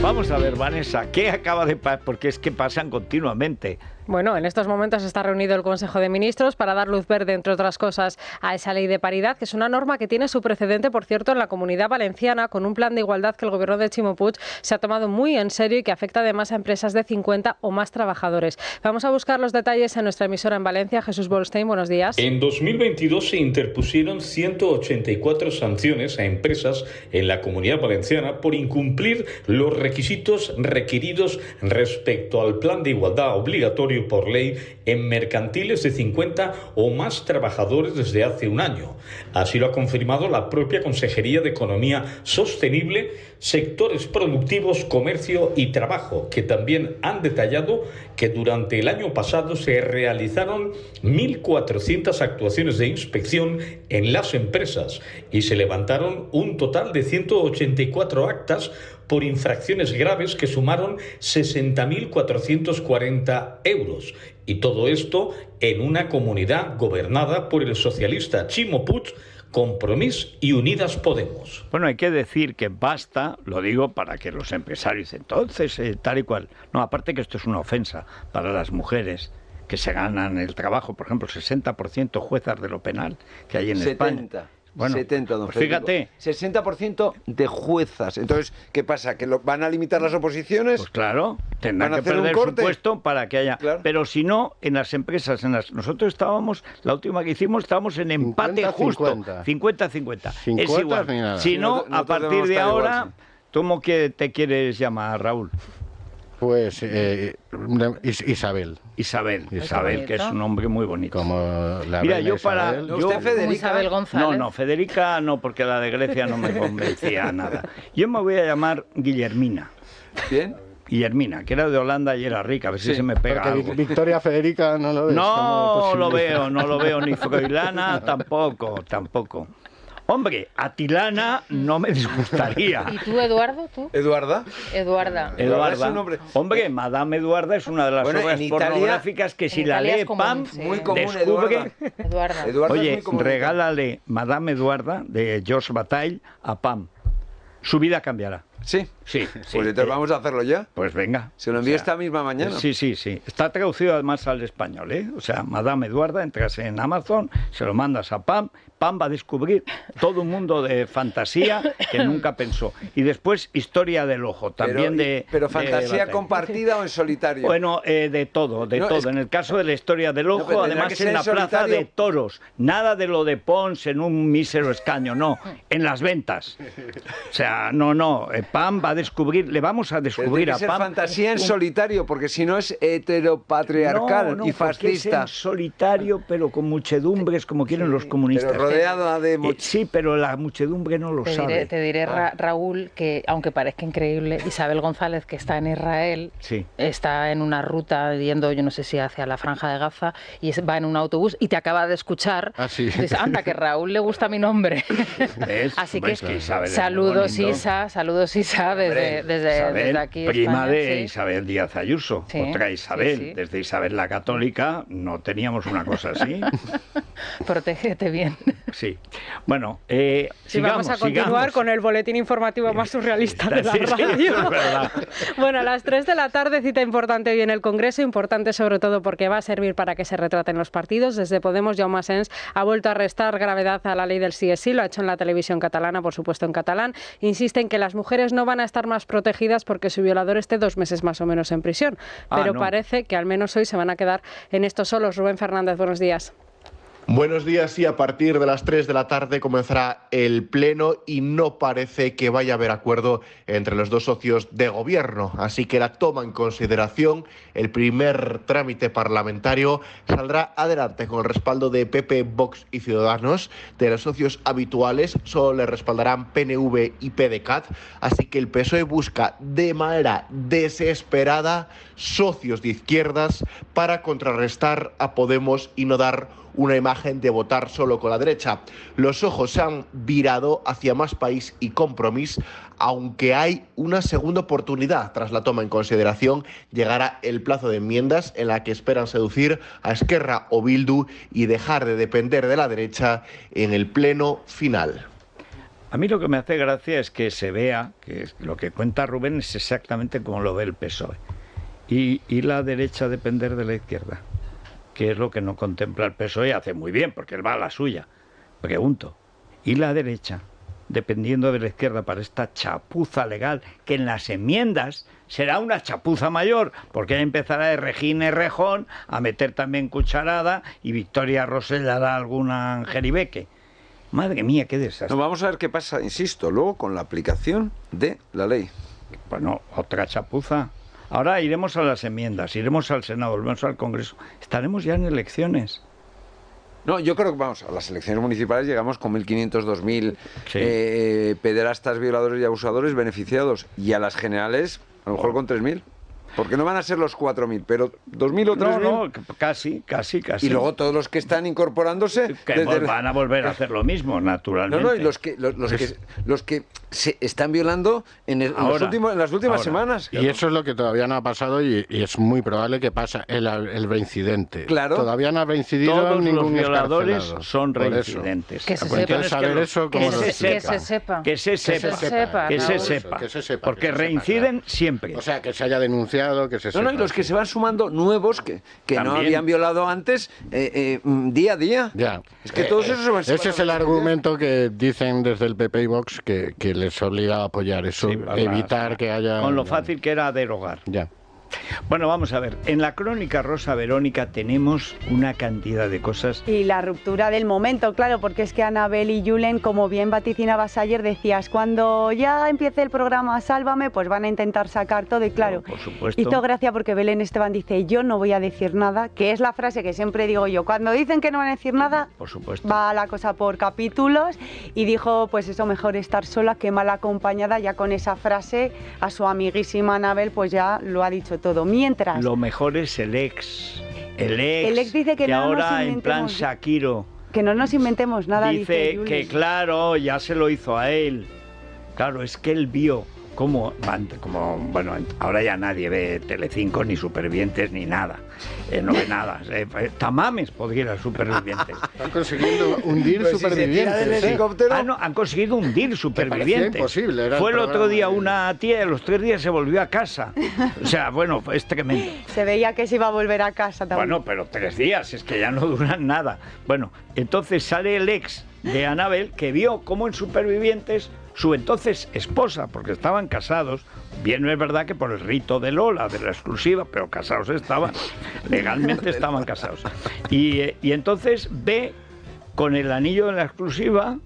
[SPEAKER 1] Vamos a ver, Vanessa, ¿qué acaba de pasar? Porque es que pasan continuamente.
[SPEAKER 5] Bueno, en estos momentos está reunido el Consejo de Ministros para dar luz verde, entre otras cosas, a esa ley de paridad, que es una norma que tiene su precedente, por cierto, en la Comunidad Valenciana, con un plan de igualdad que el gobierno de Ximo Puig se ha tomado muy en serio y que afecta además a empresas de 50 o más trabajadores. Vamos a buscar los detalles en nuestra emisora en Valencia. Jesús Bolstein, buenos días.
[SPEAKER 21] En 2022 se interpusieron 184 sanciones a empresas en la Comunidad Valenciana por incumplir los requisitos requeridos respecto al plan de igualdad obligatorio por ley en mercantiles de 50 o más trabajadores desde hace un año. Así lo ha confirmado la propia Consejería de Economía Sostenible, Sectores Productivos, Comercio y Trabajo, que también han detallado que durante el año pasado se realizaron 1.400 actuaciones de inspección en las empresas y se levantaron un total de 184 actas por infracciones graves que sumaron 60.440 euros. Y todo esto en una comunidad gobernada por el socialista Ximo Puig, Compromís y Unidas Podemos.
[SPEAKER 1] Bueno, hay que decir que basta, lo digo para que los empresarios entonces, tal y cual. No, aparte que esto es una ofensa para las mujeres que se ganan el trabajo, por ejemplo, 60% juezas de lo penal que hay en España. Bueno,
[SPEAKER 2] 70, don
[SPEAKER 1] pues fíjate.
[SPEAKER 2] 60% de juezas. Entonces, ¿qué pasa? ¿Que van a limitar las oposiciones?
[SPEAKER 1] Pues claro, tendrán que perder su puesto para que haya... Claro. Pero si no, en las empresas, nosotros estábamos, la última que hicimos, estábamos en empate 50, justo. 50-50. Es igual. Si no, a partir de ahora, ¿cómo que te quieres llamar, Raúl?
[SPEAKER 3] Pues Isabel.
[SPEAKER 1] Isabel, que es un nombre muy bonito.
[SPEAKER 3] Como la
[SPEAKER 1] Mira, yo
[SPEAKER 3] Isabel.
[SPEAKER 1] para...
[SPEAKER 10] ¿Usted Federica?
[SPEAKER 5] Isabel González.
[SPEAKER 1] No, Federica no, porque la de Grecia no me convencía nada. Yo me voy a llamar Guillermina.
[SPEAKER 2] ¿Bien?
[SPEAKER 1] Guillermina, que era de Holanda y era rica, a ver si se me pega algo.
[SPEAKER 3] Victoria Federica no lo ves.
[SPEAKER 1] No lo veo, ni Froilana tampoco. Hombre, Atilana no me disgustaría.
[SPEAKER 5] ¿Y tú, Eduardo? ¿Tú?
[SPEAKER 2] ¿Eduarda?
[SPEAKER 5] Eduarda
[SPEAKER 2] es un nombre.
[SPEAKER 1] Hombre, Madame Eduarda es una de las obras pornográficas que si la lee Pam,
[SPEAKER 2] muy común,
[SPEAKER 1] descubre...
[SPEAKER 5] Eduarda.
[SPEAKER 1] Oye, regálale Madame Eduarda de Georges Bataille a Pam. Su vida cambiará.
[SPEAKER 2] ¿Sí?
[SPEAKER 1] Sí.
[SPEAKER 2] Pues entonces vamos a hacerlo ya.
[SPEAKER 1] Pues venga.
[SPEAKER 2] Se lo envío esta misma mañana.
[SPEAKER 1] Sí. Está traducido además al español, ¿eh? O sea, Madame Eduarda, entras en Amazon, se lo mandas a Pam, Pam va a descubrir todo un mundo de fantasía que nunca pensó. Y después, Historia del Ojo, también
[SPEAKER 2] ¿Pero fantasía compartida o en solitario?
[SPEAKER 1] Bueno, de todo. En el caso de la Historia del Ojo, además en la plaza de toros. Nada de lo de Pons en un mísero escaño, no. En las ventas. O sea, no. Pam va a descubrir, le vamos a descubrir a Pam.
[SPEAKER 2] Fantasía en solitario, porque si no es heteropatriarcal y fascista.
[SPEAKER 1] Es en solitario, pero con muchedumbres, como quieren los comunistas.
[SPEAKER 2] Pero rodeado de...
[SPEAKER 1] sí, pero la muchedumbre no lo sabe.
[SPEAKER 5] Te diré, Raúl, que aunque parezca increíble, Isabel González, que está en Israel, está en una ruta yendo, yo no sé si hacia la Franja de Gaza, y va en un autobús y te acaba de escuchar. Dices, anda, que Raúl le gusta mi nombre. Así que saludos Isa, desde aquí.
[SPEAKER 1] Prima
[SPEAKER 5] España,
[SPEAKER 1] de Isabel Díaz Ayuso, otra Isabel. Desde Isabel la Católica no teníamos una cosa así.
[SPEAKER 5] Protégete bien.
[SPEAKER 1] Sí. Bueno,
[SPEAKER 4] vamos a continuar con el boletín informativo más surrealista de la radio. Bueno, a las 3 de la tarde, cita importante hoy en el Congreso, importante sobre todo porque va a servir para que se retraten los partidos. Desde Podemos, Jaume Asens ha vuelto a restar gravedad a la ley del sí es sí, lo ha hecho en la televisión catalana, por supuesto en catalán. Insiste en que las mujeres no van a estar más protegidas porque su violador esté 2 meses más o menos en prisión. Pero parece que al menos hoy se van a quedar en esto solos. Rubén Fernández, buenos días.
[SPEAKER 22] Buenos días, y a partir de las 3 de la tarde comenzará el pleno y no parece que vaya a haber acuerdo entre los dos socios de gobierno. Así que la toma en consideración, el primer trámite parlamentario, saldrá adelante con el respaldo de PP, Vox y Ciudadanos. De los socios habituales solo le respaldarán PNV y PDeCAT. Así que el PSOE busca de manera desesperada socios de izquierdas para contrarrestar a Podemos y no dar una imagen de votar solo con la derecha. Los ojos se han virado hacia Más País y Compromís, aunque hay una segunda oportunidad. Tras la toma en consideración, llegará el plazo de enmiendas en la que esperan seducir a Esquerra o Bildu y dejar de depender de la derecha en el pleno final.
[SPEAKER 1] A mí lo que me hace gracia es que se vea que lo que cuenta Rubén es exactamente como lo ve el PSOE. Y la derecha depender de la izquierda, que es lo que no contempla el PSOE, hace muy bien, porque él va a la suya. Pregunto, ¿y la derecha, dependiendo de la izquierda para esta chapuza legal, que en las enmiendas será una chapuza mayor, porque ahí empezará de Regina Rejón a meter también cucharada y Victoria Rosell hará alguna jeribeque? Madre mía, qué desastre.
[SPEAKER 2] No, vamos a ver qué pasa, insisto, luego con la aplicación de la ley.
[SPEAKER 1] Bueno, otra chapuza. Ahora iremos a las enmiendas, iremos al Senado, volvemos al Congreso. Estaremos ya en elecciones.
[SPEAKER 2] No, yo creo que vamos, a las elecciones municipales llegamos con 1.500, 2.000 pederastas, violadores y abusadores beneficiados. Y a las generales, a lo mejor con 3.000. Porque no van a ser los 4.000, pero 2.000 o 3.000.
[SPEAKER 1] No, casi.
[SPEAKER 2] Y luego todos los que están incorporándose...
[SPEAKER 1] van a volver a hacer lo mismo, naturalmente.
[SPEAKER 2] No, y los que se están violando en las últimas semanas.
[SPEAKER 3] Y eso es lo que todavía no ha pasado y es muy probable que pase el reincidente.
[SPEAKER 2] Claro.
[SPEAKER 3] Todavía no ha reincidido
[SPEAKER 1] todos
[SPEAKER 3] ningún
[SPEAKER 1] los violadores son reincidentes.
[SPEAKER 5] Que se sepa.
[SPEAKER 1] Que se sepa. Porque reinciden siempre.
[SPEAKER 3] O sea, que se haya denunciado. Que se sepa.
[SPEAKER 2] Y los que se van sumando nuevos que no habían violado antes, día a día.
[SPEAKER 3] Ya.
[SPEAKER 2] Es que todos esos se van.
[SPEAKER 3] Ese es el argumento que dicen desde el PP y Vox que les obliga a apoyar eso, evitar que haya...
[SPEAKER 1] Con lo fácil que era derogar.
[SPEAKER 3] Ya.
[SPEAKER 1] Bueno, vamos a ver. En la crónica Rosa Verónica tenemos una cantidad de cosas.
[SPEAKER 10] Y la ruptura del momento, claro, porque es que Anabel y Julen, como bien vaticinabas ayer, decías, cuando ya empiece el programa Sálvame, pues van a intentar sacar todo. Y claro,
[SPEAKER 1] por supuesto.
[SPEAKER 10] Hizo gracia porque Belén Esteban dice, yo no voy a decir nada, que es la frase que siempre digo yo. Cuando dicen que no van a decir nada,
[SPEAKER 1] por supuesto,
[SPEAKER 10] va la cosa por capítulos. Y dijo, pues eso, mejor estar sola que mal acompañada. Ya con esa frase a su amiguísima Anabel, pues ya lo ha dicho todo. Mientras...
[SPEAKER 1] Lo mejor es el ex. El
[SPEAKER 10] ex dice que no
[SPEAKER 1] ahora en plan Shakiro.
[SPEAKER 10] Que no nos inventemos nada,
[SPEAKER 1] dice que claro, ya se lo hizo a él. Claro, es que él vio como bueno, ahora ya nadie ve Telecinco, ni Supervivientes, ni nada. No ve nada. Tamames podría ir a Supervivientes.
[SPEAKER 3] Han conseguido hundir Supervivientes.
[SPEAKER 1] Han conseguido hundir Supervivientes.
[SPEAKER 3] Imposible,
[SPEAKER 1] fue el otro día una tía y a los 3 días se volvió a casa. O sea, bueno, es tremendo.
[SPEAKER 10] Se veía que se iba a volver a casa también.
[SPEAKER 1] Bueno, pero 3 días, es que ya no duran nada. Bueno, entonces sale el ex de Anabel que vio cómo en Supervivientes su entonces esposa, porque estaban casados, bien no es verdad que por el rito de Lola, de la exclusiva, pero casados estaban, legalmente estaban casados. Y entonces ve con el anillo de la exclusiva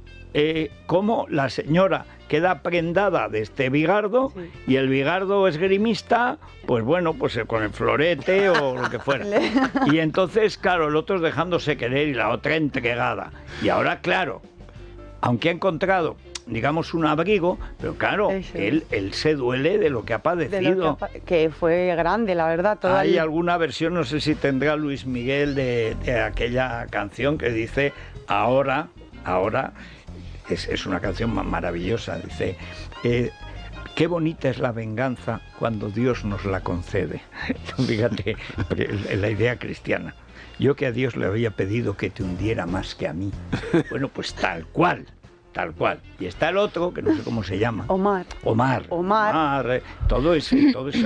[SPEAKER 1] cómo la señora queda prendada de este Bigardo, y el Bigardo esgrimista, pues bueno, pues con el florete o lo que fuera. Y entonces, claro, el otro es dejándose querer y la otra entregada. Y ahora, claro, aunque ha encontrado, digamos, un abrigo, pero claro, él se duele de lo que ha padecido.
[SPEAKER 10] Que fue grande, la verdad.
[SPEAKER 1] Hay alguna versión, no sé si tendrá Luis Miguel, de aquella canción que dice, ahora, es una canción maravillosa, dice, qué bonita es la venganza cuando Dios nos la concede. Fíjate, la idea cristiana. Yo que a Dios le había pedido que te hundiera más que a mí. Bueno, pues tal cual. Y está el otro, que no sé cómo se llama.
[SPEAKER 10] Omar.
[SPEAKER 1] Todo es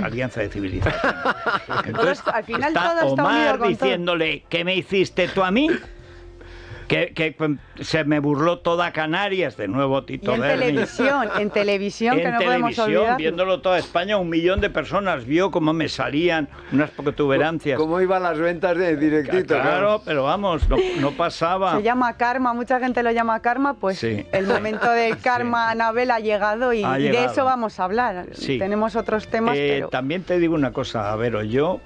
[SPEAKER 1] alianza de civilización. Entonces,
[SPEAKER 10] al final
[SPEAKER 1] está
[SPEAKER 10] todo está
[SPEAKER 1] Omar
[SPEAKER 10] unido con
[SPEAKER 1] diciéndole, ¿qué me hiciste tú a mí? Que se me burló toda Canarias, de nuevo Tito Berni.
[SPEAKER 10] En televisión, que no podemos olvidar.
[SPEAKER 1] Viéndolo toda España, 1 millón de personas vio cómo me salían unas protuberancias.
[SPEAKER 2] Cómo iban las ventas de directito.
[SPEAKER 1] Claro, pero vamos, no pasaba.
[SPEAKER 10] Se llama karma, mucha gente lo llama karma, pues el momento del karma, Anabel, ha llegado y de eso vamos a hablar.
[SPEAKER 1] Sí.
[SPEAKER 10] Tenemos otros temas, pero...
[SPEAKER 1] También te digo una cosa, Vero, yo...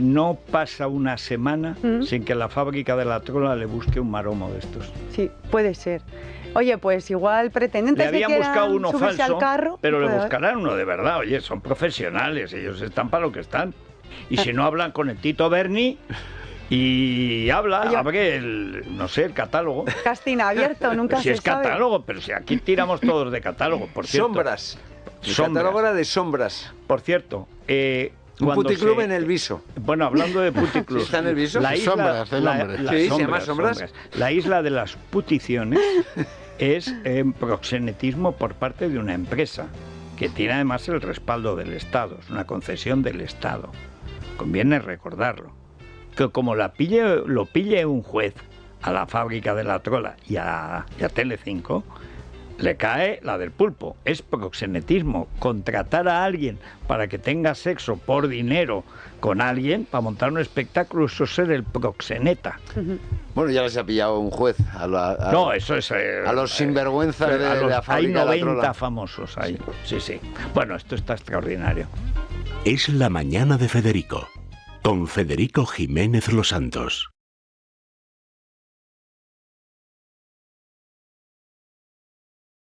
[SPEAKER 1] no pasa una semana sin que la fábrica de la trola le busque un maromo de estos.
[SPEAKER 10] Sí, puede ser. Oye, pues igual pretendentes
[SPEAKER 1] le habían buscado uno falso,
[SPEAKER 10] al carro,
[SPEAKER 1] pero le buscarán uno de verdad. Oye, son profesionales, ellos están para lo que están. Y si no hablan con el Tito Berni y abre el catálogo.
[SPEAKER 10] Casting abierto, nunca
[SPEAKER 1] si
[SPEAKER 10] se
[SPEAKER 1] es
[SPEAKER 10] sabe.
[SPEAKER 1] Catálogo, pero si aquí tiramos todos de catálogo, por cierto.
[SPEAKER 2] Sombras. El catálogo era de sombras.
[SPEAKER 1] Por cierto,
[SPEAKER 2] un puticlub en el Viso.
[SPEAKER 1] Bueno, hablando de puticlub.
[SPEAKER 2] ¿Está en el Viso?
[SPEAKER 1] La isla,
[SPEAKER 3] sombras, el nombre.
[SPEAKER 2] Sí, se llama Sombras.
[SPEAKER 1] La isla de las puticiones es proxenetismo por parte de una empresa que tiene además el respaldo del Estado. Es una concesión del Estado. Conviene recordarlo. Que como lo pille un juez a la fábrica de la trola y a Telecinco, le cae la del pulpo. Es proxenetismo. Contratar a alguien para que tenga sexo por dinero con alguien para montar un espectáculo, eso es ser el proxeneta.
[SPEAKER 2] Bueno, ya les ha pillado un juez a los sinvergüenzas de la fábrica.
[SPEAKER 1] Hay 90
[SPEAKER 2] de la trola.
[SPEAKER 1] famosos ahí. Sí. Bueno, esto está extraordinario.
[SPEAKER 8] Es la mañana de Federico, con Federico Jiménez Los Santos.